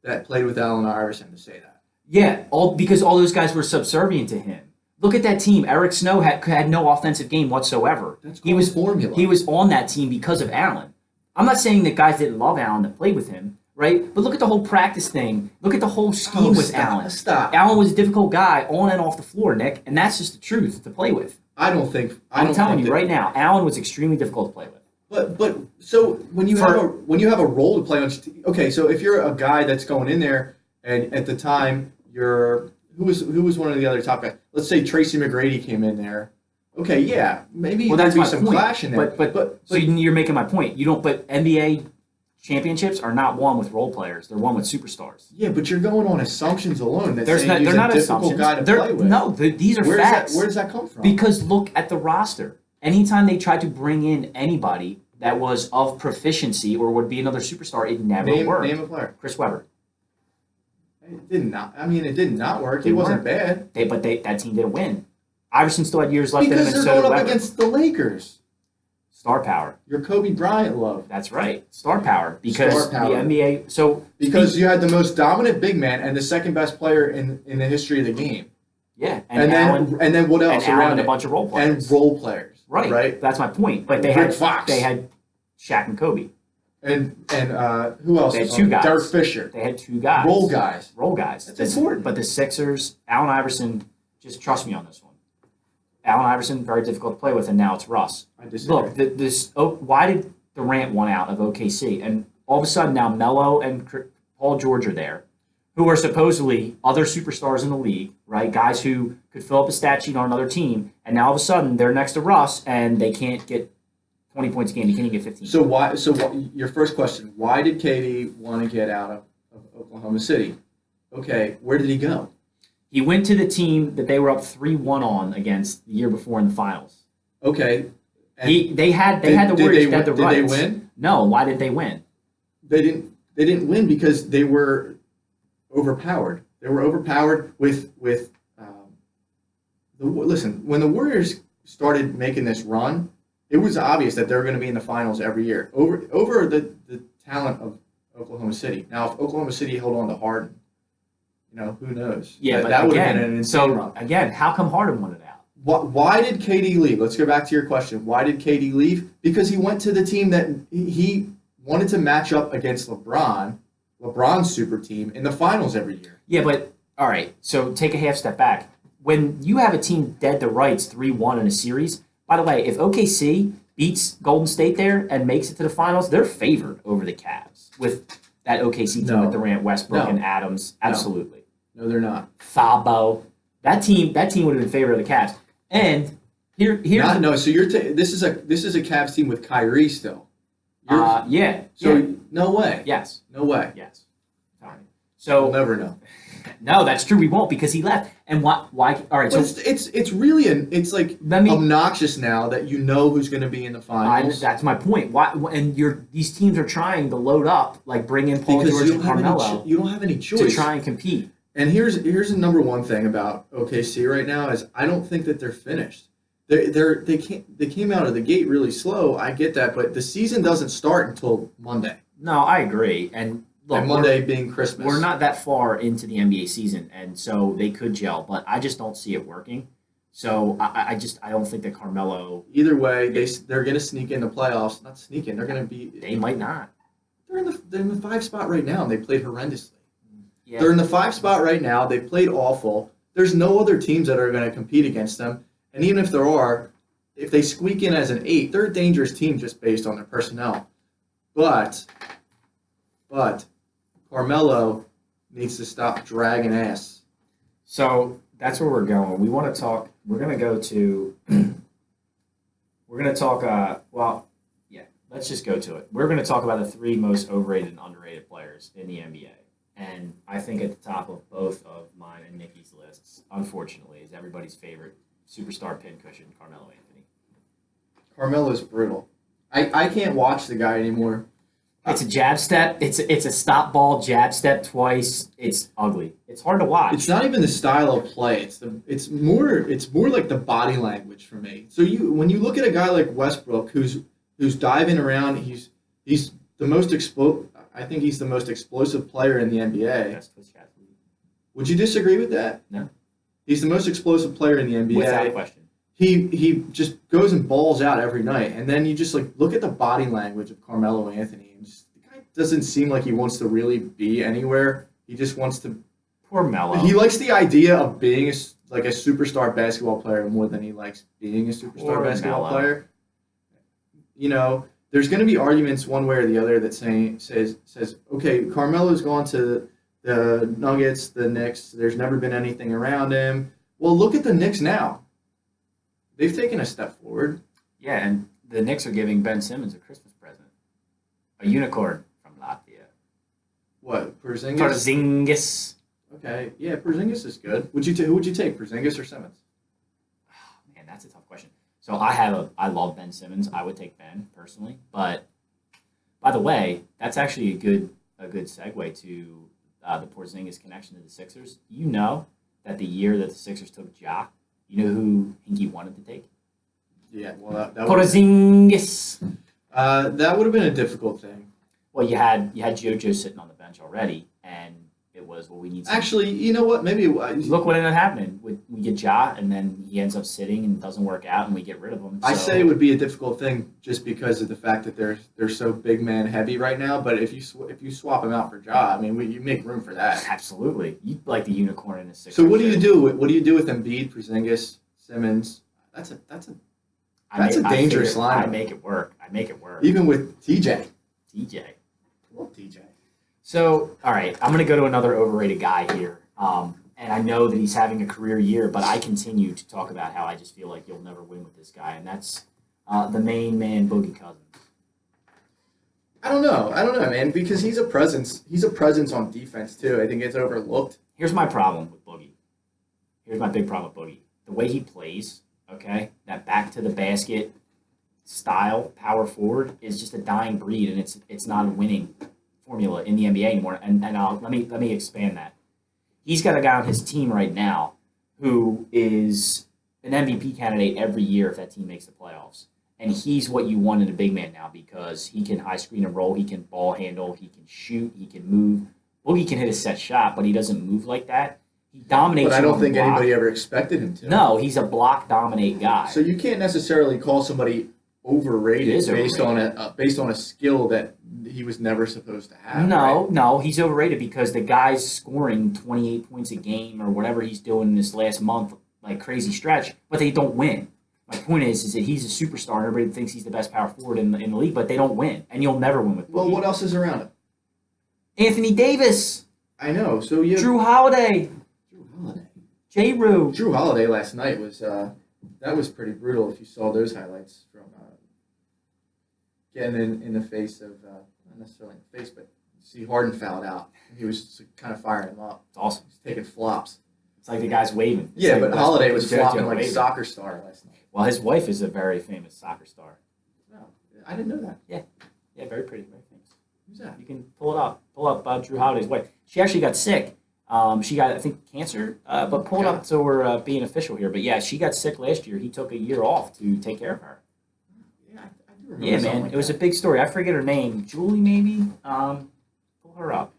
that played with Allen Iverson to say that. Yeah, because all those guys were subservient to him. Look at that team. Eric Snow had no offensive game whatsoever. He was formula. He was on that team because of Allen. I'm not saying that guys didn't love Allen that played with him, right? But look at the whole practice thing. Look at the whole scheme with Allen. Stop. Allen was a difficult guy on and off the floor, Nick, and that's just the truth to play with. I'm telling you right now, Allen was extremely difficult to play with. But so when you have a role to play on, okay, so if you're a guy that's going in there and at the time who was one of the other top guys? Let's say Tracy McGrady came in there. Okay, yeah, maybe there'd be some clash in there. But you're making my point. But NBA championships are not won with role players; they're won with superstars. Yeah, but you're going on assumptions alone. They're not difficult guy to play with. No, these are facts. Where does that come from? Because look at the roster. Anytime they tried to bring in anybody that was of proficiency or would be another superstar, it never worked. Name a player. Chris Webber. It did not work. He wasn't bad. That team didn't win. Iverson still had years left in him, and because they're going up against the Lakers. Star power. Your Kobe Bryant love. That's right. Star power. Because the NBA. Because you had the most dominant big man and the second best player in the history of the game. Yeah, and then what else and around and it? A bunch of role players. And role players. Right. That's my point. But they had Shaq and Kobe. And who else? They had two guys. Derek Fisher. They had two guys. Role guys. That's important. But the Sixers, Allen Iverson, just trust me on this one. Allen Iverson, very difficult to play with, and now it's Russ. I disagree. Look, why did Durant want out of OKC? And all of a sudden now Melo and Paul George are there, who are supposedly other superstars in the league, right? Guys who could fill up a stat sheet on another team, and now all of a sudden they're next to Russ, and they can't get 20 points a game. They can't even get 15. So your first question, why did KD want to get out of Oklahoma City? Okay, where did he go? He went to the team that they were up 3-1 on against the year before in the finals. Okay. They had the Warriors dead to rights. Did they win? No. Why did they win? They didn't win because they were overpowered. They were overpowered with listen, when the Warriors started making this run, it was obvious that they were going to be in the finals every year over the talent of Oklahoma City. Now, if Oklahoma City held on to Harden, who knows? Yeah, but that would have been an insane run. Again, how come Harden wanted out? Why did KD leave? Let's go back to your question. Why did KD leave? Because he went to the team that he wanted to match up against LeBron's super team in the finals every year. Yeah, but all right. So take a half step back. When you have a team dead to rights 3-1 in a series, by the way, if OKC beats Golden State there and makes it to the finals, they're favored over the Cavs with that OKC team with Durant, Westbrook, and Adams. Absolutely. No, they're not. Thabo. That team would have been in favor of the Cavs. And Here's No. So this is a Cavs team with Kyrie still. yeah. So Yeah. no way. Yes. No way. Yes. All right. So We'll never know. no, that's true. We won't because he left. And why? All right. But So it's really it's like let me. obnoxious now that you know who's going to be in the finals. That's my point. Why? And these teams are trying to load up, like bring in Paul Because George and Carmelo you don't have any choice to try and compete. And here's the number one thing about OKC right now is I don't think that they're finished. They came out of the gate really slow. I get that, but the season doesn't start until Monday. No, I agree. And look, and Monday being Christmas. We're not that far into the NBA season, and so they could gel, but I just don't see it working. So I don't think that Carmelo. Either way, they're going to sneak in the playoffs. Not sneak in. They're going to be. They might not. They're in the 5 spot right now, and they played horrendously. Yeah. They're in the 5 spot right now. They played awful. There's no other teams that are going to compete against them. And even if there are, if they squeak in as an 8, they're a dangerous team just based on their personnel. But Carmelo needs to stop dragging ass. So that's where we're going. We want to talk. We're going to go to. We're going to talk. Let's just go to it. We're going to talk about the 3 most overrated and underrated players in the NBA. And I think at the top of both of mine and Nikki's lists, unfortunately, is everybody's favorite superstar pincushion, Carmelo Anthony. Carmelo's brutal. I can't watch the guy anymore. It's a jab step. It's a stop ball jab step twice. It's ugly. It's hard to watch. It's not even the style of play. It's more like the body language for me. So when you look at a guy like Westbrook who's diving around, he's the most I think he's the most explosive player in the NBA. Yes, Would you disagree with that? No. He's the most explosive player in the NBA. Without question. He just goes and balls out every night, and then you just look at the body language of Carmelo Anthony, and the guy doesn't seem like he wants to really be anywhere. He just wants to. Poor Melo. He likes the idea of being a superstar basketball player more than he likes being a superstar basketball player. You know, there's going to be arguments one way or the other that says, okay, Carmelo's gone to the Nuggets, the Knicks. There's never been anything around him. Well, look at the Knicks now. They've taken a step forward. Yeah, and the Knicks are giving Ben Simmons a Christmas present. A unicorn from Latvia. What, Porzingis? Porzingis. Okay, yeah, Porzingis is good. Who would you take, Porzingis or Simmons? Oh, man, that's a tough question. So I love Ben Simmons. I would take Ben personally, but by the way, that's actually a good segue to the Porzingis connection to the Sixers. You know that the year that the Sixers took Ja, you know who Hinkie wanted to take? Yeah, well, that Porzingis. That would have been a difficult thing. Well, you had JoJo sitting on the bench already, and it was we need. Actually, you know what? Maybe look what ended up happening. We get Ja, and then he ends up sitting and it doesn't work out, and we get rid of him. So. I say it would be a difficult thing just because of the fact that they're so big man heavy right now. But if you swap him out for Ja, I mean, you make room for that. Absolutely, you like the unicorn in the Sixers. So what do you do? What do you do with Embiid, Porzingis, Simmons? That's a dangerous line. I make it work. Even with TJ. I love TJ. So, all right, I'm going to go to another overrated guy here. And I know that he's having a career year, but I continue to talk about how I just feel like you'll never win with this guy, and that's the main man, Boogie Cousins. I don't know, man, because he's a presence. He's a presence on defense, too. I think it's overlooked. Here's my problem with Boogie. Here's my big problem with Boogie. The way he plays, okay, that back-to-the-basket style, power forward, is just a dying breed, and it's not a winning formula in the NBA anymore. And let me expand that. He's got a guy on his team right now who is an MVP candidate every year if that team makes the playoffs. And he's what you want in a big man now because he can high screen and roll, he can ball handle, he can shoot, he can move. Boogie can hit a set shot, but he doesn't move like that. He dominates. But I don't think anybody ever expected him to. No, he's a block dominate guy. So you can't necessarily call somebody overrated based on a skill that he was never supposed to have. No, he's overrated because the guy's scoring 28 points a game or whatever he's doing in this last month, like crazy stretch, but they don't win. My point is that he's a superstar and everybody thinks he's the best power forward in the league, but they don't win, and you'll never win with Boogie. Well, what else is around him? Anthony Davis. I know. So you Drew Holiday. J. Rue. Drew Holiday last night was That was pretty brutal if you saw those highlights from getting in the face of, not necessarily in the face, but you see Harden fouled out. He was kind of firing him up. It's awesome. He's taking flops. It's like the guy's waving. It's Yeah, like but Holiday was JoJo flopping like a waving. soccer star last night. Well, his wife is a very famous soccer star. No, I didn't know that. Yeah, very pretty, very famous. Who's that? You can pull it up. Pull up Drew Holiday's wife. She actually got sick. She got, I think, cancer. But pull it up so we're being official here. But yeah, she got sick last year. He took a year off to take care of her. Yeah, I do remember. Yeah, something man, like it was a that. big story. I forget her name. Julie, maybe. Pull her up.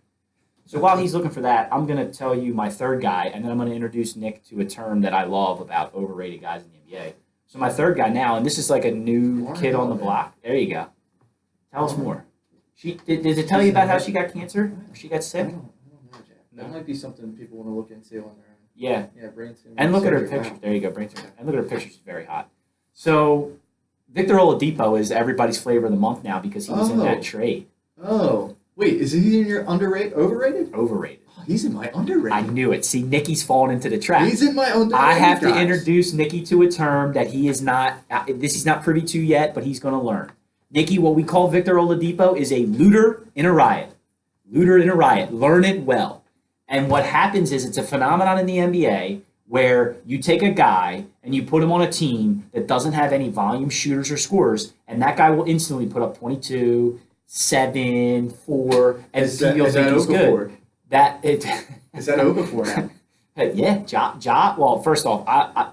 So while he's looking for that, I'm gonna tell you my third guy, and then I'm gonna introduce Nick to a term that I love about overrated guys in the NBA. So my third guy now, and this is like a new kid on the block. There you go. Tell us more. Did it tell you about how she got cancer? Or she got I sick? don't know, Jack. That might be something people want to look into on their own. Yeah. Yeah, brain tumor. And look at her surgery. picture. There you go, brain tumor. And look at her picture. She's very hot. So Victor Oladipo is everybody's flavor of the month now because he was in that trade. Oh, wait, is he in your overrated? Overrated. Oh, he's in my underrated. I knew it. See, Nikki's fallen into the trap. He's in my underrated. I have to guys. introduce Nikki to a term that he is not. He's not privy to yet, but he's going to learn. Nikki, what we call Victor Oladipo is a looter in a riot. Looter in a riot. Learn it well. And what happens is it's a phenomenon in the NBA where you take a guy and you put him on a team that doesn't have any volume shooters or scorers, and that guy will instantly put up 22, 7, 4, and Is that you'll think he's good. Okafor? That it. Is that Okafor now? Yeah, Ja. Well, first off, I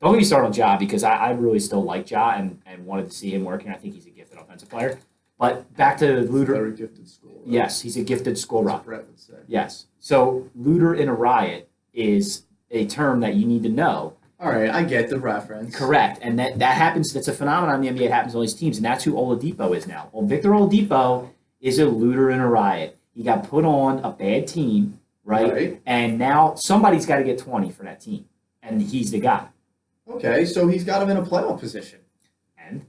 don't get me started on Ja because I really still like Ja and wanted to see him working. I think he's a gifted offensive player. But back to Looter. Very gifted school. Right? Yes, he's a gifted scorer. As Brett would say. Yes. So looter in a riot is a term that you need to know. All right, I get the reference. Correct. And that happens, that's a phenomenon in the NBA. It happens on these teams, and that's who Oladipo is now. Well, Victor Oladipo is a looter in a riot. He got put on a bad team, right? And now somebody's got to get 20 for that team, and he's the guy. Okay, so he's got him in a playoff position. And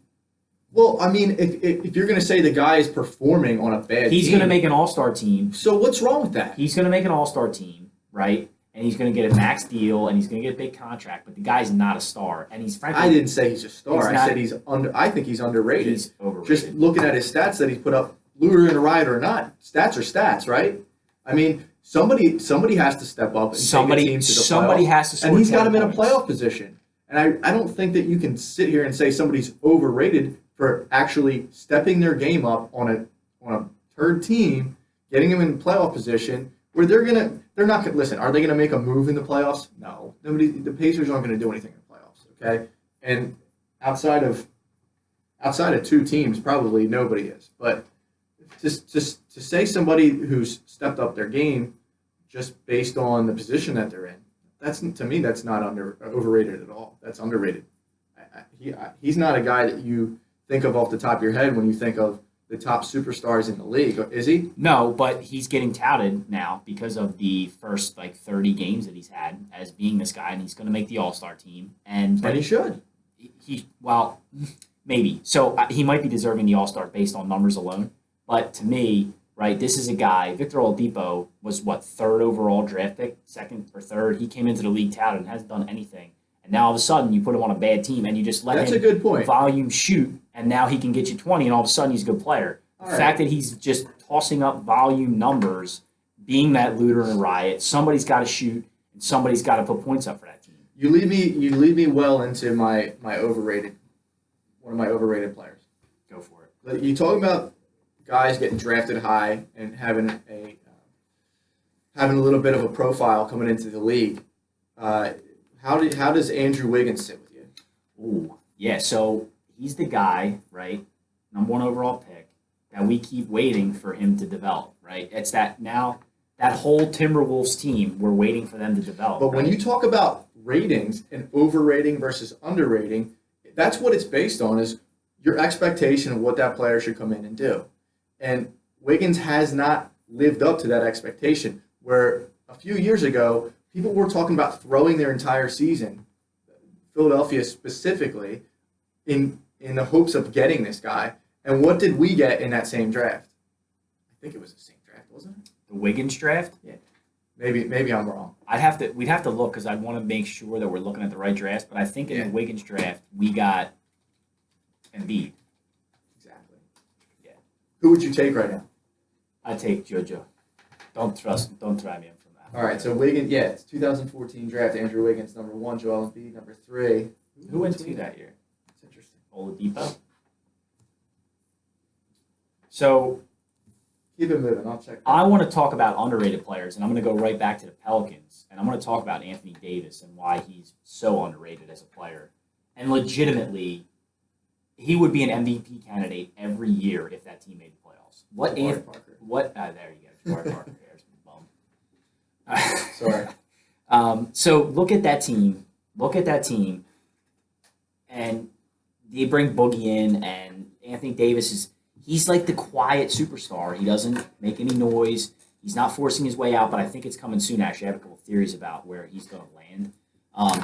Well, I mean, if you're going to say the guy is performing on a bad he's team, going to make an all-star team. So what's wrong with that? He's going to make an all-star team, right? And he's going to get a max deal, and he's going to get a big contract. But the guy's not a star, and he's frankly. I didn't say he's a star. He's I not- said he's under. I think he's underrated. He's overrated. Just looking at his stats that he's put up, looter in a riot or not, stats are stats, right? I mean, somebody has to step up and take a team to the somebody playoffs. has to score And he's got 20 him in a points. playoff position. And I don't think that you can sit here and say somebody's overrated for actually stepping their game up on a third team, getting them in playoff position where they're not gonna listen. Are they gonna make a move in the playoffs? No. The Pacers aren't gonna do anything in the playoffs. Okay, and outside of two teams, probably nobody is. But just to say somebody who's stepped up their game just based on the position that they're in, to me that's not overrated at all. That's underrated. He's not a guy that you think of off the top of your head when you think of the top superstars in the league, is he? No, but he's getting touted now because of the first 30 games that he's had as being this guy, and he's going to make the All-Star team. And he should. Well, maybe. So he might be deserving the All-Star based on numbers alone. But to me, right, this is a guy. Victor Oladipo was third overall draft pick, second or third. He came into the league touted and hasn't done anything. And now all of a sudden you put him on a bad team and you just let That's him a good point. volume shoot, and now he can get you 20, and all of a sudden he's a good player. All The right. fact that he's just tossing up volume numbers, being that looter in a riot, somebody's got to shoot and somebody's got to put points up for that team. You lead me well into my overrated, one of my overrated players. Go for it. You talk about guys getting drafted high and having a little bit of a profile coming into the league. How does Andrew Wiggins sit with you? Ooh, yeah. So he's the guy, right? Number 1 overall pick that we keep waiting for him to develop, right? It's that whole Timberwolves team, we're waiting for them to develop. But when right? you talk about ratings and overrating versus underrating, that's what it's based on, is your expectation of what that player should come in and do. And Wiggins has not lived up to that expectation, where a few years ago, people were talking about throwing their entire season, Philadelphia specifically, in the hopes of getting this guy. And what did we get in that same draft? I think it was the same draft, wasn't it? The Wiggins draft? Yeah. Maybe I'm wrong. We'd have to look because I want to make sure that we're looking at the right drafts. But I think in Yeah. the Wiggins draft we got Embiid. Exactly. Yeah. Who would you take right now? I take JoJo. Don't try me from that. All right, so Wiggins, yeah, it's 2014 draft. Andrew Wiggins, number 1. Joel Embiid, number 3. Who went 2 that year? It's interesting. Oladipo. So Keep it moving. I'll check. I want to talk about underrated players, and I'm going to go right back to the Pelicans, and I'm going to talk about Anthony Davis and why he's so underrated as a player. And legitimately, he would be an MVP candidate every year if that team made the playoffs. Jabari Parker. There you go. Jabari Parker. There's a bum. Sorry. So look at that team. And they bring Boogie in, and Anthony Davis he's like the quiet superstar. He doesn't make any noise. He's not forcing his way out, but I think it's coming soon. Actually, I have a couple theories about where he's going to land.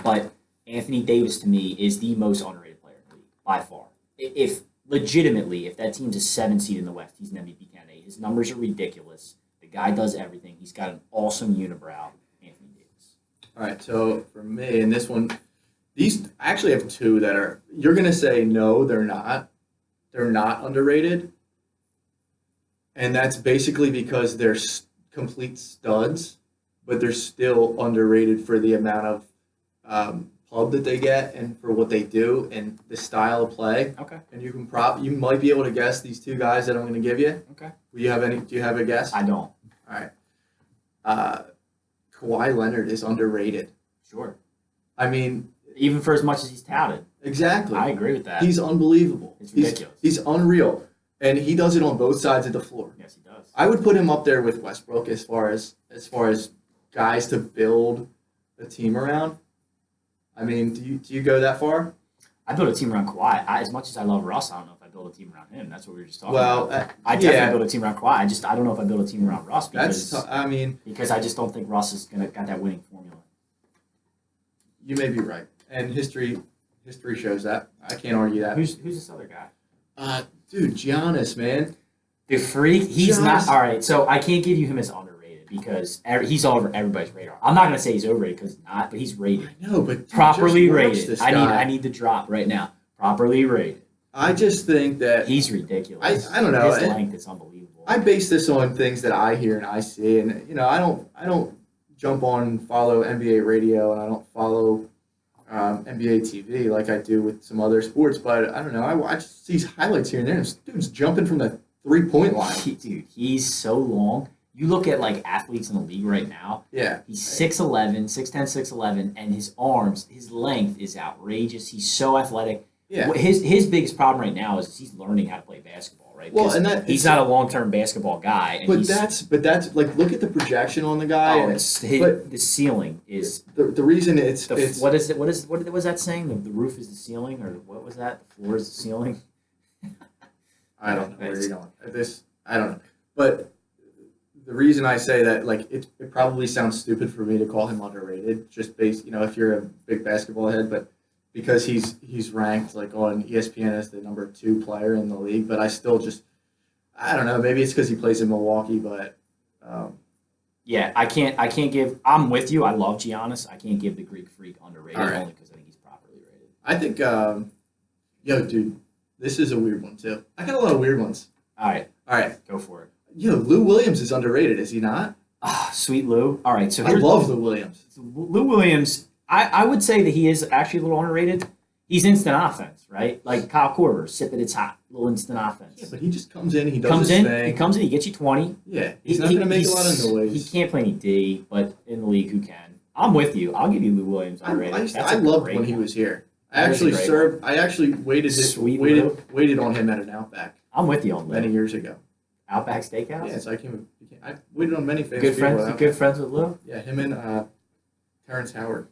But Anthony Davis, to me, is the most underrated player in the league, by far. If that team's a 7 seed in the West, he's an MVP candidate. His numbers are ridiculous. The guy does everything. He's got an awesome unibrow, Anthony Davis. All right, so for me, in this one, I actually have 2 that are, you're going to say, no, they're not. They're not underrated. And that's basically because they're complete studs, but they're still underrated for the amount of pub that they get and for what they do and the style of play. Okay. And you might be able to guess these 2 guys that I'm going to give you. Okay. Do you have a guess? I don't. All right. Kawhi Leonard is underrated. Sure. I mean, even for as much as he's touted. Exactly. I agree with that. He's unbelievable. It's ridiculous. He's unreal. And he does it on both sides of the floor. Yes, he does. I would put him up there with Westbrook as far as guys to build a team around. I mean, do you go that far? I build a team around Kawhi. As much as I love Russ, I don't know if I build a team around him. That's what we were just talking about. I definitely build a team around Kawhi. I don't know if I build a team around Russ because I just don't think Russ is got that winning formula. You may be right, and history shows that. I can't argue that. Who's this other guy? Dude, Giannis, man. The freak. He's not all right. So I can't give you him as underrated because he's all over everybody's radar. I'm not gonna say he's overrated because he's not, but he's rated. I know, but properly rated. I need the drop right now. Properly rated. I just think that he's ridiculous. I don't know. His length is unbelievable. I base this on things that I hear and I see, and I don't jump on and follow NBA radio, and I don't follow NBA TV like I do with some other sports. But I don't know. I watch these highlights here and there. And this dude's jumping from the 3-point line. Dude, he's so long. You look at like athletes in the league right now. Yeah. He's 6'11", 6'10", 6'11", and his arms, his length is outrageous. He's so athletic. Yeah. His biggest problem right now is he's learning how to play basketball, right? Well, and he's not a long-term basketball guy. And but that's like, look at the projection on the guy. Oh, the ceiling is the reason it's what is it? What was that saying? The roof is the ceiling, or what was that? The floor is the ceiling. I don't know where you're going. I don't know. But the reason I say that, like, it probably sounds stupid for me to call him underrated, just based, if you're a big basketball head, but because he's ranked like on ESPN as the number 2 player in the league. But I still I don't know. Maybe it's because he plays in Milwaukee, but yeah, I can't give. I'm with you. I love Giannis. I can't give the Greek Freak underrated only because I think he's properly rated. I think, dude, this is a weird one too. I got a lot of weird ones. All right, go for it. Lou Williams is underrated, is he not? Sweet Lou. All right, so I love Lou Williams. Lou Williams, I would say that he is actually a little underrated. He's instant offense, right? Like Kyle Korver, sip it, it's hot. Little instant offense. Yeah, but he just comes in, he does his thing. He comes in, he gets you 20. Yeah, he's not going to make a lot of noise. He can't play any D, but in the league, who can? I'm with you. I'll give you Lou Williams underrated. I loved when he was here. I actually waited on him at an Outback. I'm with you on Lou. Many years ago. Outback Steakhouse? Yeah, so I waited on many famous people. Friends, good friends with Lou? Yeah, him and Terrence Howard.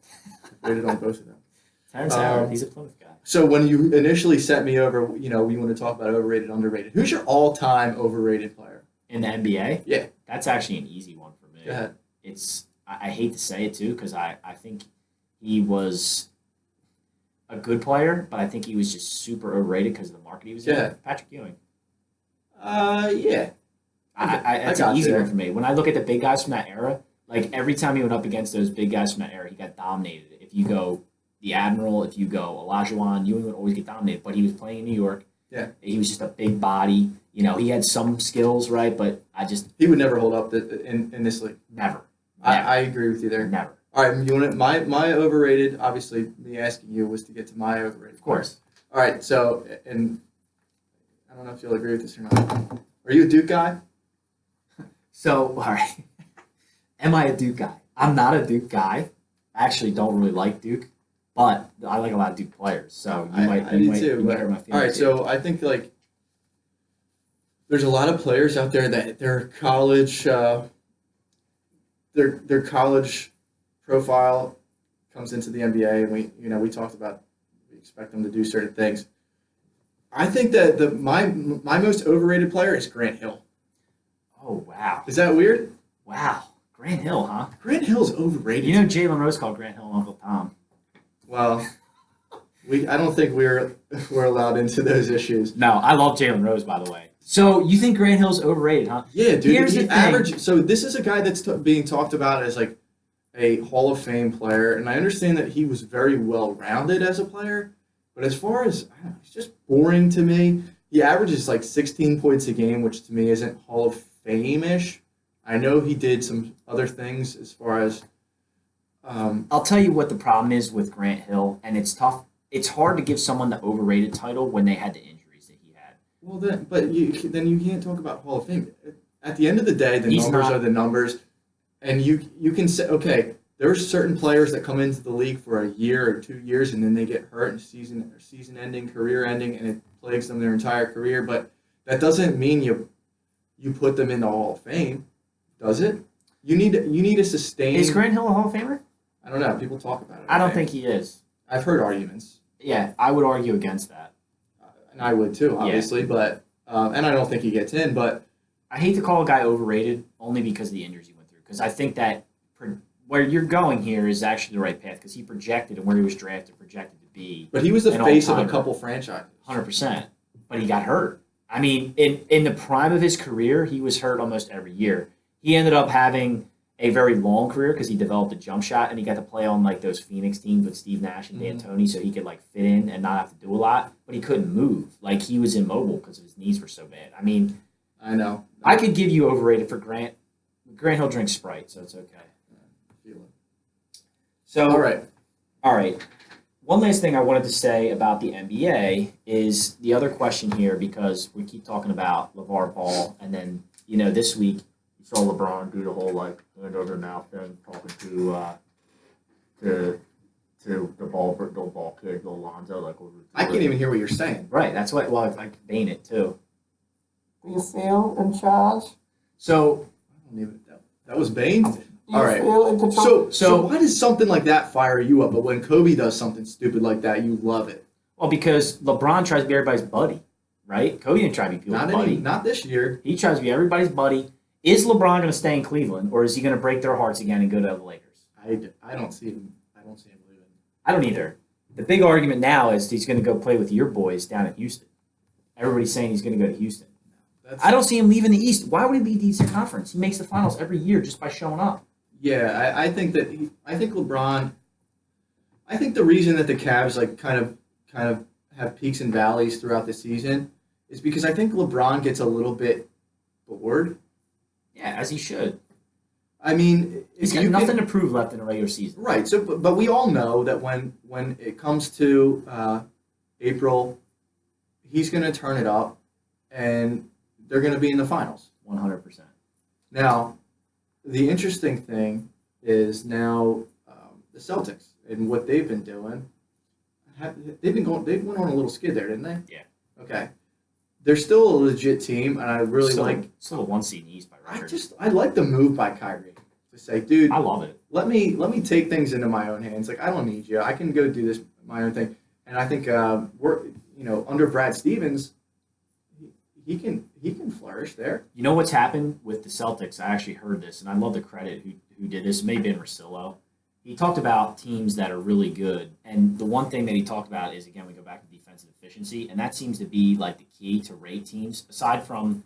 Waited on both of them. Terrence Howard, he's a Plymouth guy. So when you initially sent me over, we want to talk about overrated, underrated. Who's your all-time overrated player? In the NBA? Yeah. That's actually an easy one for me. Go ahead. I hate to say it too, because I think he was a good player, but I think he was just super overrated because of the market he was in. Patrick Ewing. Yeah. That's an easy one for me. When I look at the big guys from that era, Like every time he went up against those big guys from that era, he got dominated. If you go the Admiral, if you go Olajuwon, Ewing would always get dominated. But he was playing in New York. Yeah. He was just a big body. He had some skills, right? But he would never hold up in this league. Never. I agree with you there. Never. All right, you want my overrated? Obviously, me asking you was to get to my overrated. Of course. All right, so and I don't know if you'll agree with this or not. Are you a Duke guy? So, all right. Am I a Duke guy? I'm not a Duke guy. I actually don't really like Duke, but I like a lot of Duke players. So you might hurt my feelings. All right, so I think like there's a lot of players out there that their college their college profile comes into the NBA, and we talked about we expect them to do certain things. I think that my most overrated player is Grant Hill. Oh wow! Is that weird? Wow, Grant Hill, huh? Grant Hill's overrated. Jalen Rose called Grant Hill Uncle Tom. Well, I don't think we're allowed into those issues. No, I love Jalen Rose, by the way. So you think Grant Hill's overrated, huh? Yeah, dude. So this is a guy that's being talked about as like a Hall of Fame player, and I understand that he was very well rounded as a player. But as far as I don't know, he's just boring to me. He averages like 16 points a game, which to me isn't Hall of Fame-ish. I know he did some other things as far as. I'll tell you what the problem is with Grant Hill, and it's tough. It's hard to give someone the overrated title when they had the injuries that he had. Well, then you can't talk about Hall of Fame. At the end of the day, the numbers are the numbers, and you can say, okay, there are certain players that come into the league for a year or 2 years, and then they get hurt and season-ending, career-ending, and it plagues them their entire career. But that doesn't mean you put them in the Hall of Fame, does it? You need to sustain. Is Grant Hill a Hall of Famer? I don't know. People talk about it. I don't think he is. I've heard arguments. Yeah, I would argue against that. And I would too, obviously, but and I don't think he gets in. But I hate to call a guy overrated only because of the injuries he went through. Because I think that where you're going here is actually the right path. Because he projected and where he was drafted projected to be. But he was the face of a couple franchises. 100%. But he got hurt. I mean, in the prime of his career, he was hurt almost every year. He ended up having a very long career because he developed a jump shot and he got to play on like those Phoenix teams with Steve Nash and D'Antoni, so he could like fit in and not have to do a lot. But he couldn't move. Like he was immobile because his knees were so bad. I mean, I know. I could give you overrated for Grant. Grant Hill drinks Sprite, so it's okay. So all right. One last thing I wanted to say about the NBA is the other question here, because we keep talking about LeVar Ball, and then this week you saw LeBron do the whole like hand over mouth thing, talking to the ball kid, Lonzo. Like I can't even hear what you're saying. Right, that's what. Well, I could Bane it too. Do you feel in charge? So I don't even. That was Bane. All right. So why does something like that fire you up? But when Kobe does something stupid like that, you love it. Well, because LeBron tries to be everybody's buddy, right? Kobe didn't try to be people's buddy. Not this year. He tries to be everybody's buddy. Is LeBron going to stay in Cleveland, or is he going to break their hearts again and go to the Lakers? I don't see him. I don't see him leaving. I don't either. The big argument now is he's going to go play with your boys down in Houston. Everybody's saying he's going to go to Houston. I don't see him leaving the East. Why would he leave the Eastern Conference? He makes the finals every year just by showing up. Yeah, I think LeBron. I think the reason that the Cavs like kind of have peaks and valleys throughout the season is because I think LeBron gets a little bit bored. Yeah, as he should. I mean, he's got nothing to prove left in the regular season. Right. So, but we all know that when it comes to April, he's going to turn it up, and they're going to be in the finals. 100%. Now, the interesting thing is now the Celtics and what they've been doing. They went on a little skid there, didn't they? Yeah. Okay. They're still a legit team, and I really still a 1 seed in the East by record. I like the move by Kyrie to say, dude, I love it. Let me take things into my own hands. Like I don't need you. I can go do this my own thing. And I think we're under Brad Stevens, he can flourish there. You know what's happened with the Celtics? I actually heard this, and I love the credit who did this. Maybe in Russillo. He talked about teams that are really good, and the one thing that he talked about is, again, we go back to defensive efficiency, and that seems to be like the key to rate teams. Aside from,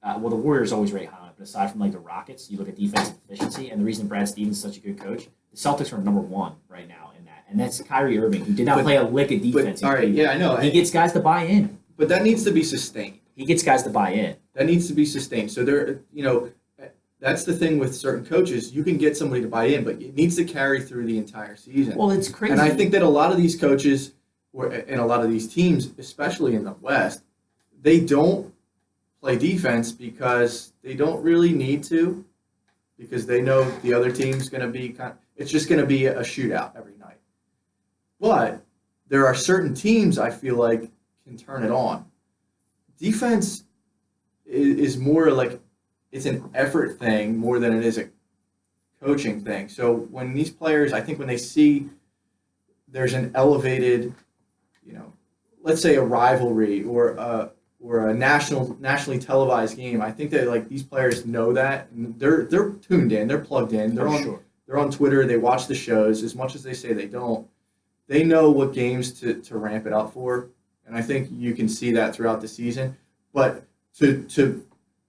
the Warriors always rate high on but aside from like the Rockets, you look at defensive efficiency, and the reason Brad Stevens is such a good coach, the Celtics are number one right now in that, and that's Kyrie Irving, who did not play a lick of defense. All right, yeah, I know. He gets guys to buy in. But that needs to be sustained. He gets guys to buy in. That needs to be sustained. So that's the thing with certain coaches. You can get somebody to buy in, but it needs to carry through the entire season. Well, it's crazy. And I think that a lot of these coaches, and a lot of these teams, especially in the West, they don't play defense because they don't really need to, because they know the other team's going to be it's just going to be a shootout every night. But there are certain teams I feel like can turn it on. Defense is more like it's an effort thing more than it is a coaching thing. So when these players, I think when they see there's an elevated, let's say a rivalry or a nationally televised game, I think that like these players know that, and they're tuned in, they're plugged in, they're on Twitter, they watch the shows as much as they say they don't. They know what games to ramp it up for, and I think you can see that throughout the season. But to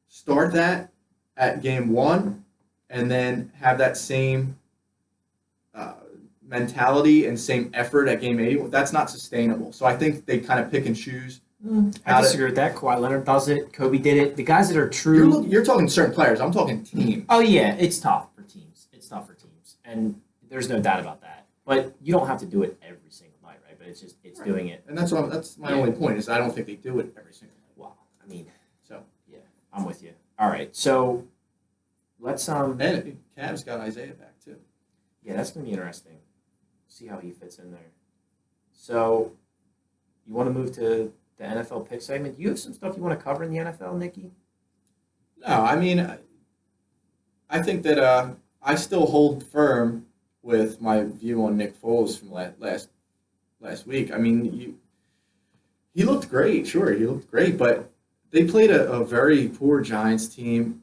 start that at game one and then have that same mentality and same effort at game 80, that's not sustainable. So I think they kind of pick and choose. I disagree with that. Kawhi Leonard does it. Kobe did it. The guys that are true. You're talking certain players. I'm talking teams. Oh, yeah. It's tough for teams. And there's no doubt about that. But you don't have to do it every single night, right? But it's right. Doing it. And that's my only point is I don't think they do it every single night. Wow. I mean, so, yeah, I'm with you. All right. So let's. And Cavs got Isaiah back, too. Yeah, that's going to be interesting. See how he fits in there. So you want to move to the NFL pick segment? Do you have some stuff you want to cover in the NFL, Nikki? No, I mean, I think that I still hold firm with my view on Nick Foles from last week. I mean, he looked great. Sure, he looked great, but they played a very poor Giants team.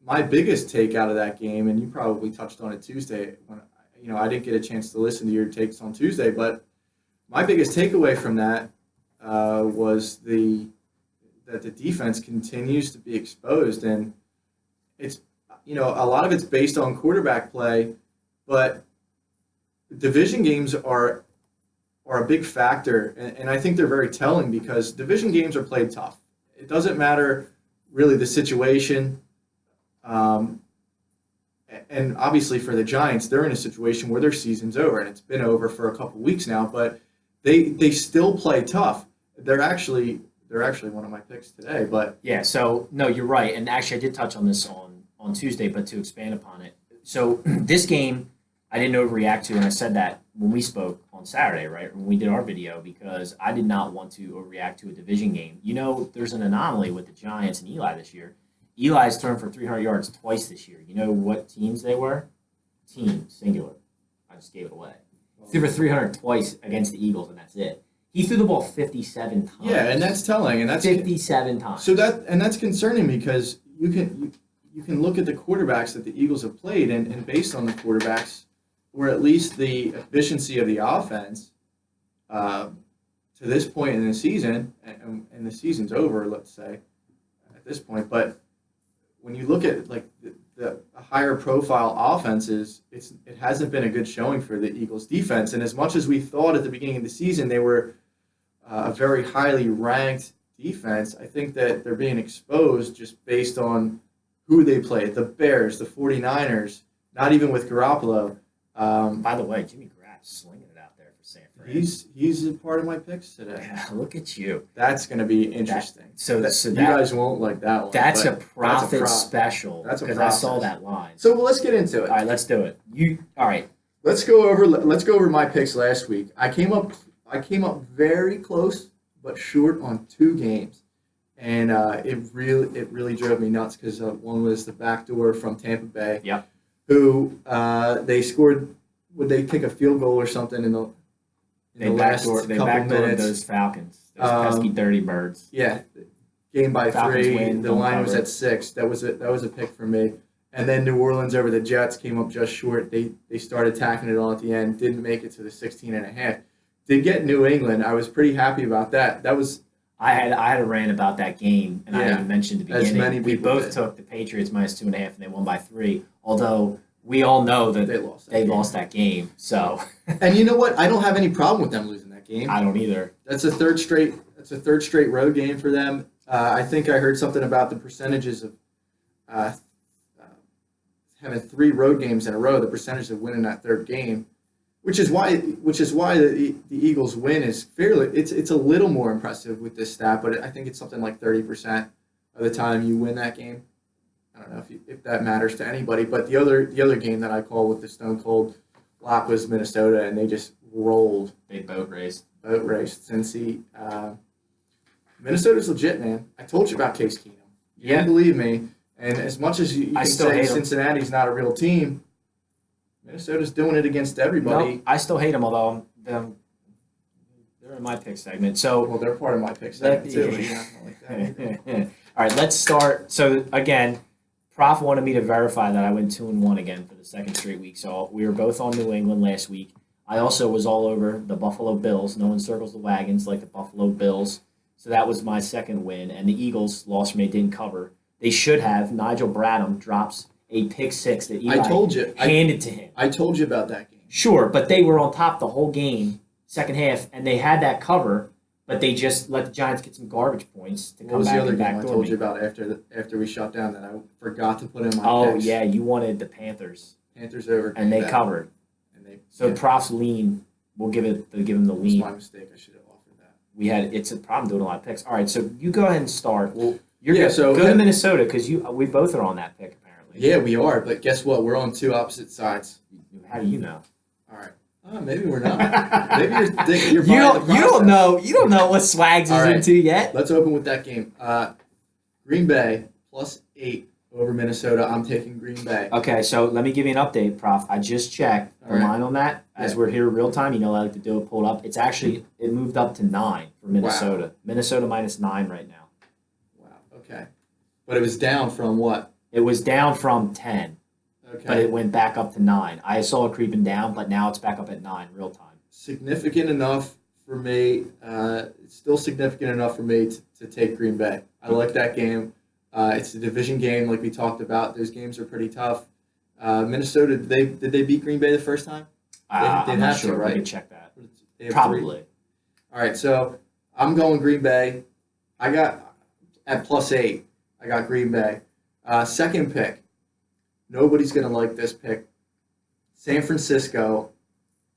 My biggest take out of that game, and you probably touched on it Tuesday when I didn't get a chance to listen to your takes on Tuesday, but my biggest takeaway from that was that the defense continues to be exposed, and it's a lot of it's based on quarterback play, but division games are a big factor, and I think they're very telling because division games are played tough. It doesn't matter really the situation. And obviously for the Giants, they're in a situation where their season's over, and it's been over for a couple weeks now, but they still play tough. They're actually one of my picks today, but yeah. So no, you're right, and actually I did touch on this on Tuesday, but to expand upon it. So this game, I didn't overreact to, and I said that when we spoke on Saturday, right, when we did our video, because I did not want to overreact to a division game. There's an anomaly with the Giants and Eli this year. Eli's thrown for 300 yards twice this year. You know what teams they were? Team, singular. I just gave it away. He threw for 300 twice against the Eagles, and that's it. He threw the ball 57 times. Yeah, and that's telling. And that's 57 times. So that's concerning because you can look at the quarterbacks that the Eagles have played, and based on the quarterbacks, or at least the efficiency of the offense, to this point in the season, and the season's over, let's say, at this point, but when you look at like the higher profile offenses, it hasn't been a good showing for the Eagles defense. And as much as we thought at the beginning of the season they were a very highly ranked defense, I think that they're being exposed just based on who they played. The Bears, the 49ers, not even with Garoppolo. By the way, Jimmy Graff's slinging it out there for San Fran. He's a part of my picks today. Yeah, look at you. That's going to be interesting. So you guys won't like that one. That's a profit special. That's because I saw that line. So let's get into it. All right, let's do it. All right. Let's go over my picks last week. I came up very close but short on 2 games, and it really drove me nuts because one was the backdoor from Tampa Bay. Yep. Who they scored? Would they kick a field goal or something in the last couple minutes? Those Falcons, those pesky dirty birds. Yeah, game by Falcons 3. Win, the line was at 6. That was a pick for me. And then New Orleans over the Jets came up just short. They started tacking it on at the end. Didn't make it to the 16.5. Did get New England. I was pretty happy about that. I had a rant about that game, and I Yeah, even mentioned at the as beginning. many We people both did. took the Patriots minus 2.5, and they won by 3. Although we all know that They lost. they lost that game, so And you know what? I don't have any problem with them losing that game. I don't either. That's a third straight. That's a third straight road game for them. I think I heard something about the percentages of uh, uh, having 3 road games in a row. The percentage of winning that third game, which is why the Eagles win is fairly. It's a little more impressive with this stat, but I think it's something like 30% of the time you win that game. I don't know if that matters to anybody, but the other game that I call with the Stone Cold lock was Minnesota, and they just rolled. They boat raced. Boat raced Cincy. Minnesota's legit, man. I told you about Case Keenum. You didn't believe me. And as much as you I can still say hate 'em. Cincinnati's not a real team, Minnesota's doing it against everybody. No, I still hate them, although they're in my pick segment. So Well, they're part of my pick segment too. But Yeah. yeah, I don't like that. all right, let's start. So again, Prof wanted me to verify that I went 2-1 again for the second straight week. So we were both on New England last week. I also was all over the Buffalo Bills. No one circles the wagons like the Buffalo Bills. So that was my second win. And the Eagles lost from they didn't cover. They should have. Nigel Bradham drops a pick 6 that Eli I told you. handed to him. I told you about that game. Sure, but they were on top the whole game, second half, and they had that cover, but they just let the Giants get some garbage points to What come was back the other and game I backdoor told me. you about after we shut down that I forgot to put in my Oh picks? yeah, you wanted the Panthers, Panthers over. and they Green Bay. covered. And they, So yeah, Prof's lean, we'll give him the it was lean. my mistake. I should have offered that. It's a problem doing a lot of picks. All right, so you go ahead and start. Well, you're Yeah, good. so- Go to Minnesota because we both are on that pick apparently. Yeah, we are, but guess what? We're on two opposite sides. How do you know? All right. Maybe we're not. Maybe you're You buying the don't process. know. You don't know what Swags is All right. into yet. Let's open with that game. Green Bay +8 over Minnesota. I'm taking Green Bay. Okay, so let me give you an update, Prof. I just checked the All right. line on that. As Yeah. we're here real time, you know I like to do it, pull it up. It moved up to 9 for Minnesota. Minnesota -9 right now. Wow. Okay. But it was down from what? It was down from 10, Okay. but it went back up to 9. I saw it creeping down, but now it's back up at 9 real time. Significant enough for me. It's still significant enough for me to take Green Bay. I like that game. It's a division game, like we talked about. Those games are pretty tough. Minnesota, did they beat Green Bay the first time? They'd I'm not have to, sure. right? We could check that. They have 3. Probably. All right, so I'm going Green Bay. I got at +8. I got Green Bay. Second pick. Nobody's gonna like this pick. San Francisco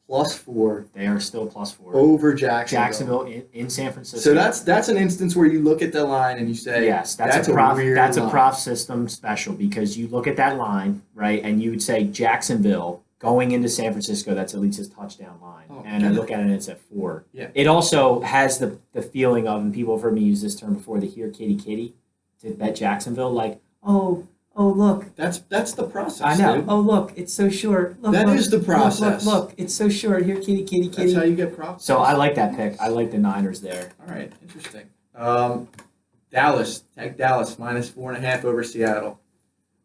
+4 They are still +4. over Jacksonville. Jacksonville in San Francisco. So that's an instance where you look at the line and you say, Yes, that's a a prof. weird That's line. a prof system special because you look at that line, right, and you would say Jacksonville going into San Francisco. That's at least his touchdown line, Oh, and I yeah. look at it and it's at 4. Yeah. It also has the feeling of, and people have heard me use this term before, the hear kitty kitty to bet Jacksonville, like oh look. That's the process. I know. Dude. Oh, look, it's so short. Look, That look, is the process. Look, it's so short. Here, kitty, kitty, kitty. That's how you get process. So I like that pick. I like the Niners there. All right, interesting. Dallas, take Dallas -4.5 over Seattle.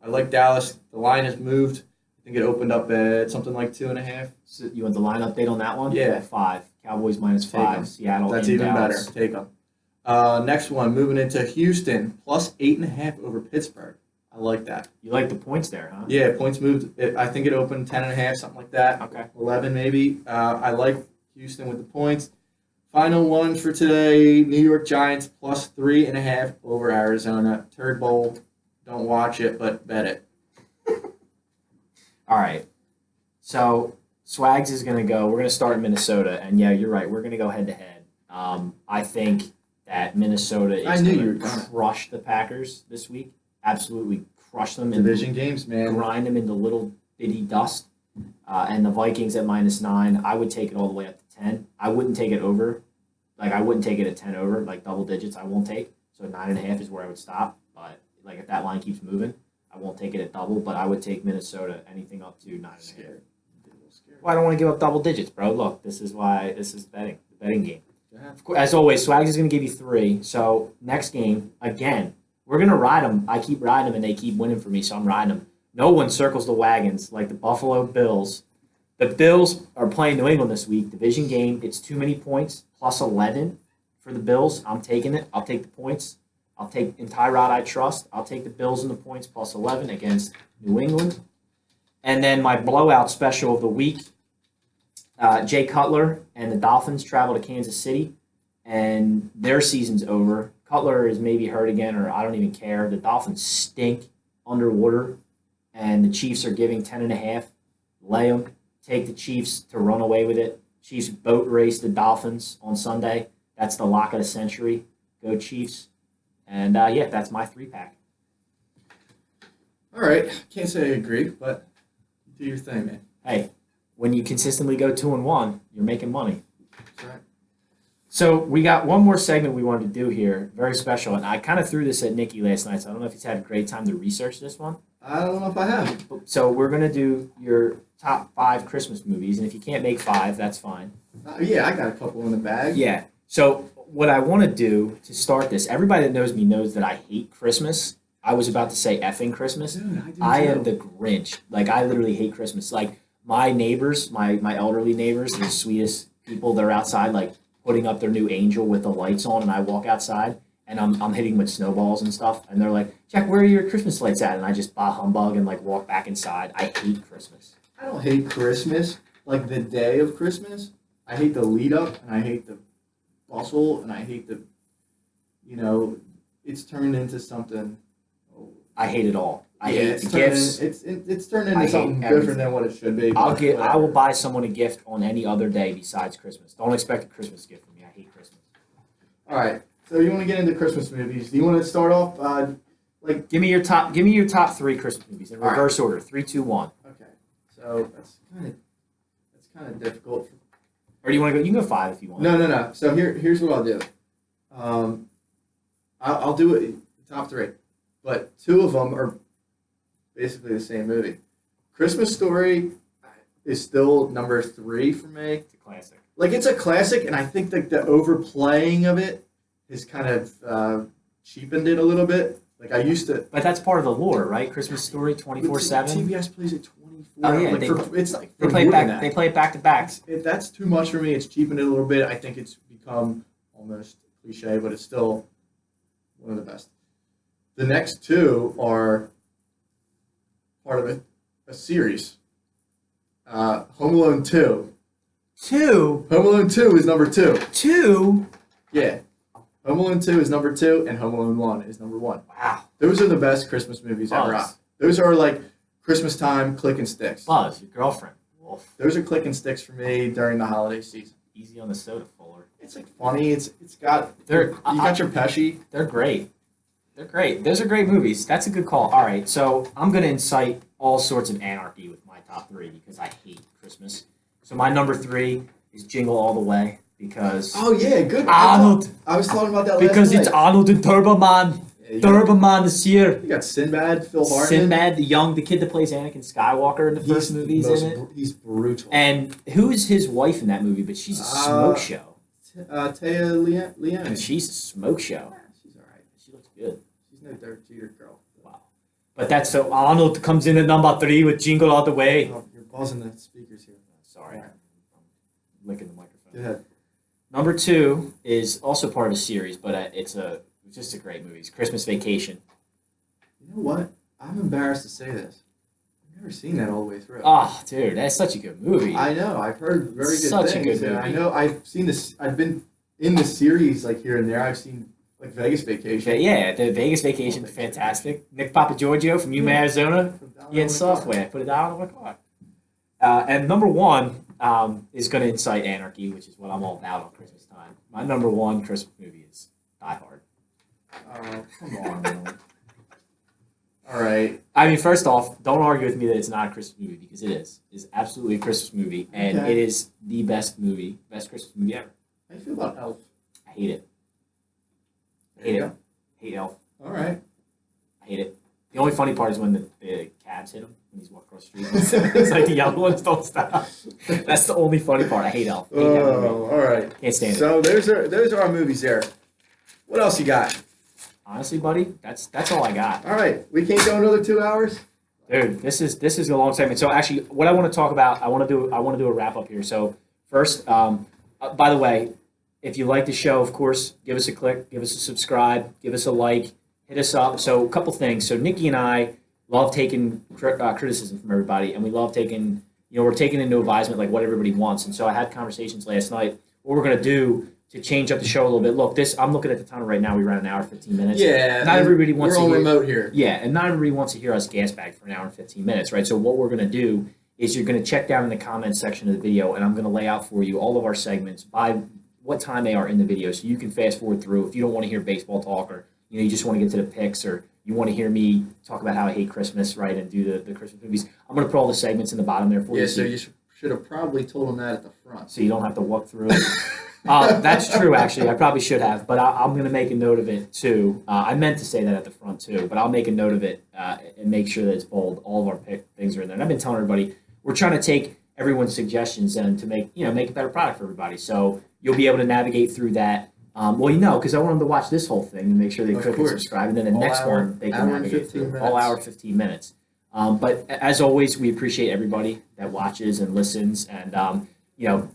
I like Dallas. The line has moved. I think it opened up at something like 2.5. So you want the line update on that one? Yeah. 5. Cowboys Take 'em. -5. Seattle That's in even Dallas. better. Take them. Next one, moving into Houston, +8.5 over Pittsburgh. I like that. You like the points there, huh? Yeah, points moved. I think it opened 10.5, something like that. Okay. 11 maybe. I like Houston with the points. Final one for today: New York Giants +3.5 over Arizona. Turd Bowl. Don't watch it, but bet it. All right. So Swags is going to go. We're going to start in Minnesota. And yeah, you're right. We're going to go head to head. I think that Minnesota I is knew you were going to gonna. crush the Packers this week. Absolutely crush them. Division games, man. Grind them into little bitty dust. And the Vikings at -9, I would take it all the way up to 10. I wouldn't take it over. Like, I wouldn't take it at 10 over, like double digits, I won't take. So 9.5 is where I would stop. But, like, if that line keeps moving, I won't take it at double, but I would take Minnesota anything up to 9.5. Scared. A little scared. Well, I don't want to give up double digits, bro. Look, this is betting, the betting game. Yeah. Of course, as always, Swags is going to give you 3. So next game, again, we're going to ride them. I keep riding them, and they keep winning for me, so I'm riding them. No one circles the wagons like the Buffalo Bills. The Bills are playing New England this week, division game. It's too many points, +11 for the Bills. I'm taking it. I'll take the points. I'll take in Tyrod I trust. I'll take the Bills in the points plus 11 against New England. And then my blowout special of the week, Jay Cutler and the Dolphins travel to Kansas City, and their season's over. Cutler is maybe hurt again, or I don't even care. The Dolphins stink underwater, and the Chiefs are giving 10.5. Lay them. Take the Chiefs to run away with it. Chiefs boat race the Dolphins on Sunday. That's the lock of the century. Go Chiefs. And, yeah, that's my 3-pack. All right. Can't say I agree, but do your thing, man. Hey, when you consistently go 2-1, you're making money. That's right. So we got one more segment we wanted to do here, very special. And I kind of threw this at Nikki last night, so I don't know if he's had a great time to research this one. I don't know if I have. So we're going to do your top 5 Christmas movies. And if you can't make 5, that's fine. Yeah, I got a couple in the bag. Yeah. So what I want to do to start this, everybody that knows me knows that I hate Christmas. I was about to say effing Christmas. Dude, I am the Grinch. Like, I literally hate Christmas. Like, my neighbors, my elderly neighbors, the sweetest people, they're outside, like, putting up their new angel with the lights on, and I walk outside, and I'm hitting with snowballs and stuff, and they're like, Jack, where are your Christmas lights at? And I just bah humbug and, like, walk back inside. I hate Christmas. I don't hate Christmas, like the day of Christmas. I hate the lead up, and I hate the bustle, and I hate the, it's turned into something. I hate it all. I hate it's the gifts. It's turned into something different than what it should be. I will buy someone a gift on any other day besides Christmas. Don't expect a Christmas gift from me. I hate Christmas. All right. So you want to get into Christmas movies? Do you want to start off give me your top 3 Christmas movies in reverse order. 3, 2, 1. Okay. So that's kind of difficult. Or do you want to go? You can go 5 if you want. No. So here's what I'll do. I'll do it top 3, but 2 of them are basically the same movie. Christmas Story is still number 3 for me. It's a classic. Like, it's a classic, and I think that the overplaying of it has kind of cheapened it a little bit. Like, I used to. But that's part of the lore, right? Christmas Story 24/7. TBS plays it 24. Oh yeah, like they play it back. They play it back to back. That's too much for me. It's cheapened it a little bit. I think it's become almost cliche, but it's still one of the best. The next 2 are part of a series. Home Alone 2. 2? Home Alone 2 is number 2. 2? Yeah. Home Alone 2 is number 2, and Home Alone 1 is number 1. Wow. Those are the best Christmas movies ever out. Those are like Christmas time click and sticks. Buzz, your girlfriend. Wolf. Those are click and sticks for me during the holiday season. Easy on the soda fuller. It's like funny. It's got you got your Pesci. They're great. They're great. Those are great movies. That's a good call. All right, so I'm going to incite all sorts of anarchy with my top 3 because I hate Christmas. So my number 3 is Jingle All the Way because Good. Arnold. I was talking about that because last it's night. Arnold and Turbo Man. Turbo Man is here. You got Sinbad, Phil Hartman. Sinbad, the kid that plays Anakin Skywalker in the first movie, is in it. He's brutal. And who's his wife in that movie? But she's a smoke show. Taya Leone. She's a smoke show. Yeah, she's all right. She looks good. She's no Derek Jeter girl. Wow. But that's so Arnold comes in at number 3 with Jingle All the Way. Oh, you're buzzing the speakers here. Sorry. Right. I'm licking the microphone. Go ahead. Number 2 is also part of a series, but it's just a great movie. It's Christmas Vacation. You know what? I'm embarrassed to say this. I've never seen that all the way through. Oh, dude, that's such a good movie. I know. I've heard very good Such things. a good movie. I know. I've seen this. I've been in the series like here and there. I've seen like Vegas Vacation. Yeah, the Vegas Vacation is fantastic. Nick Papagiorgio from Yuma, Arizona. He had software. Put it down on my car. And number 1 is going to incite anarchy, which is what I'm all about on Christmas time. My number 1 Christmas movie is Die Hard. Oh, come on, man. All right. I mean, first off, don't argue with me that it's not a Christmas movie because it is. It's absolutely a Christmas movie, and Okay. it is the best Christmas movie ever. How do you feel about Elf? I hate it. There you go. Hate Elf. All right. I hate it. The only funny part is when the cabs hit him when he's walking across the street. It's like the yellow ones don't stop. That's the only funny part. I hate Elf. Hate that movie. All right. Can't stand it. So those are our movies there. What else you got? Honestly, buddy, that's all I got. All right. We can't go another 2 hours. Dude, this is a long segment. So actually, what I want to talk about, I want to do a wrap up here. So first, by the way, If you like the show, of course, give us a click, give us a subscribe, give us a like, hit us up. So a couple things. So Nikki and I love taking criticism from everybody, and we love taking, we're taking into advisement like what everybody wants. And so I had conversations last night. What we're going to do to change up the show a little bit. Look, I'm looking at the timer right now. We ran an hour 15 minutes. Yeah, not everybody wants. We're on remote here. Yeah, and not everybody wants to hear us gas bag for an hour and 15 minutes, right? So what we're going to do is you're going to check down in the comments section of the video, and I'm going to lay out for you all of our segments by what time they are in the video, so you can fast forward through if you don't want to hear baseball talk, or you just want to get to the picks, or you want to hear me talk about how I hate Christmas, right, and do the Christmas movies. I'm going to put all the segments in the bottom there for you. Yeah, so you should have probably told them that at the front, so you don't have to walk through it. That's true, actually. I probably should have, but I'm going to make a note of it, too. I meant to say that at the front, too, but I'll make a note of it and make sure that it's bold. All of our things are in there. And I've been telling everybody, we're trying to take everyone's suggestions and to make a better product for everybody. So you'll be able to navigate through that. Because I want them to watch this whole thing and make sure they click and subscribe. And then the next one, they can navigate through. All hour, 15 minutes. But as always, we appreciate everybody that watches and listens. And,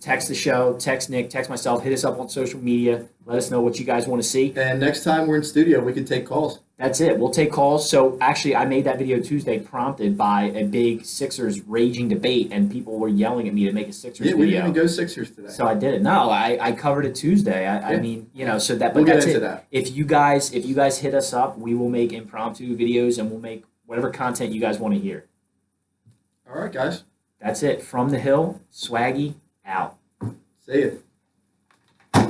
text the show, text Nick, text myself, hit us up on social media. Let us know what you guys want to see. And next time we're in studio, we can take calls. That's it. We'll take calls. So actually, I made that video Tuesday prompted by a big Sixers raging debate, and people were yelling at me to make a Sixers video. Yeah, we didn't go Sixers today. So I did it. No, I covered it Tuesday. I mean, so that. But we'll that's get into it. that. If you guys hit us up, we will make impromptu videos, and we'll make whatever content you guys want to hear. All right, guys. That's it. From the Hill, Swaggy out. See ya.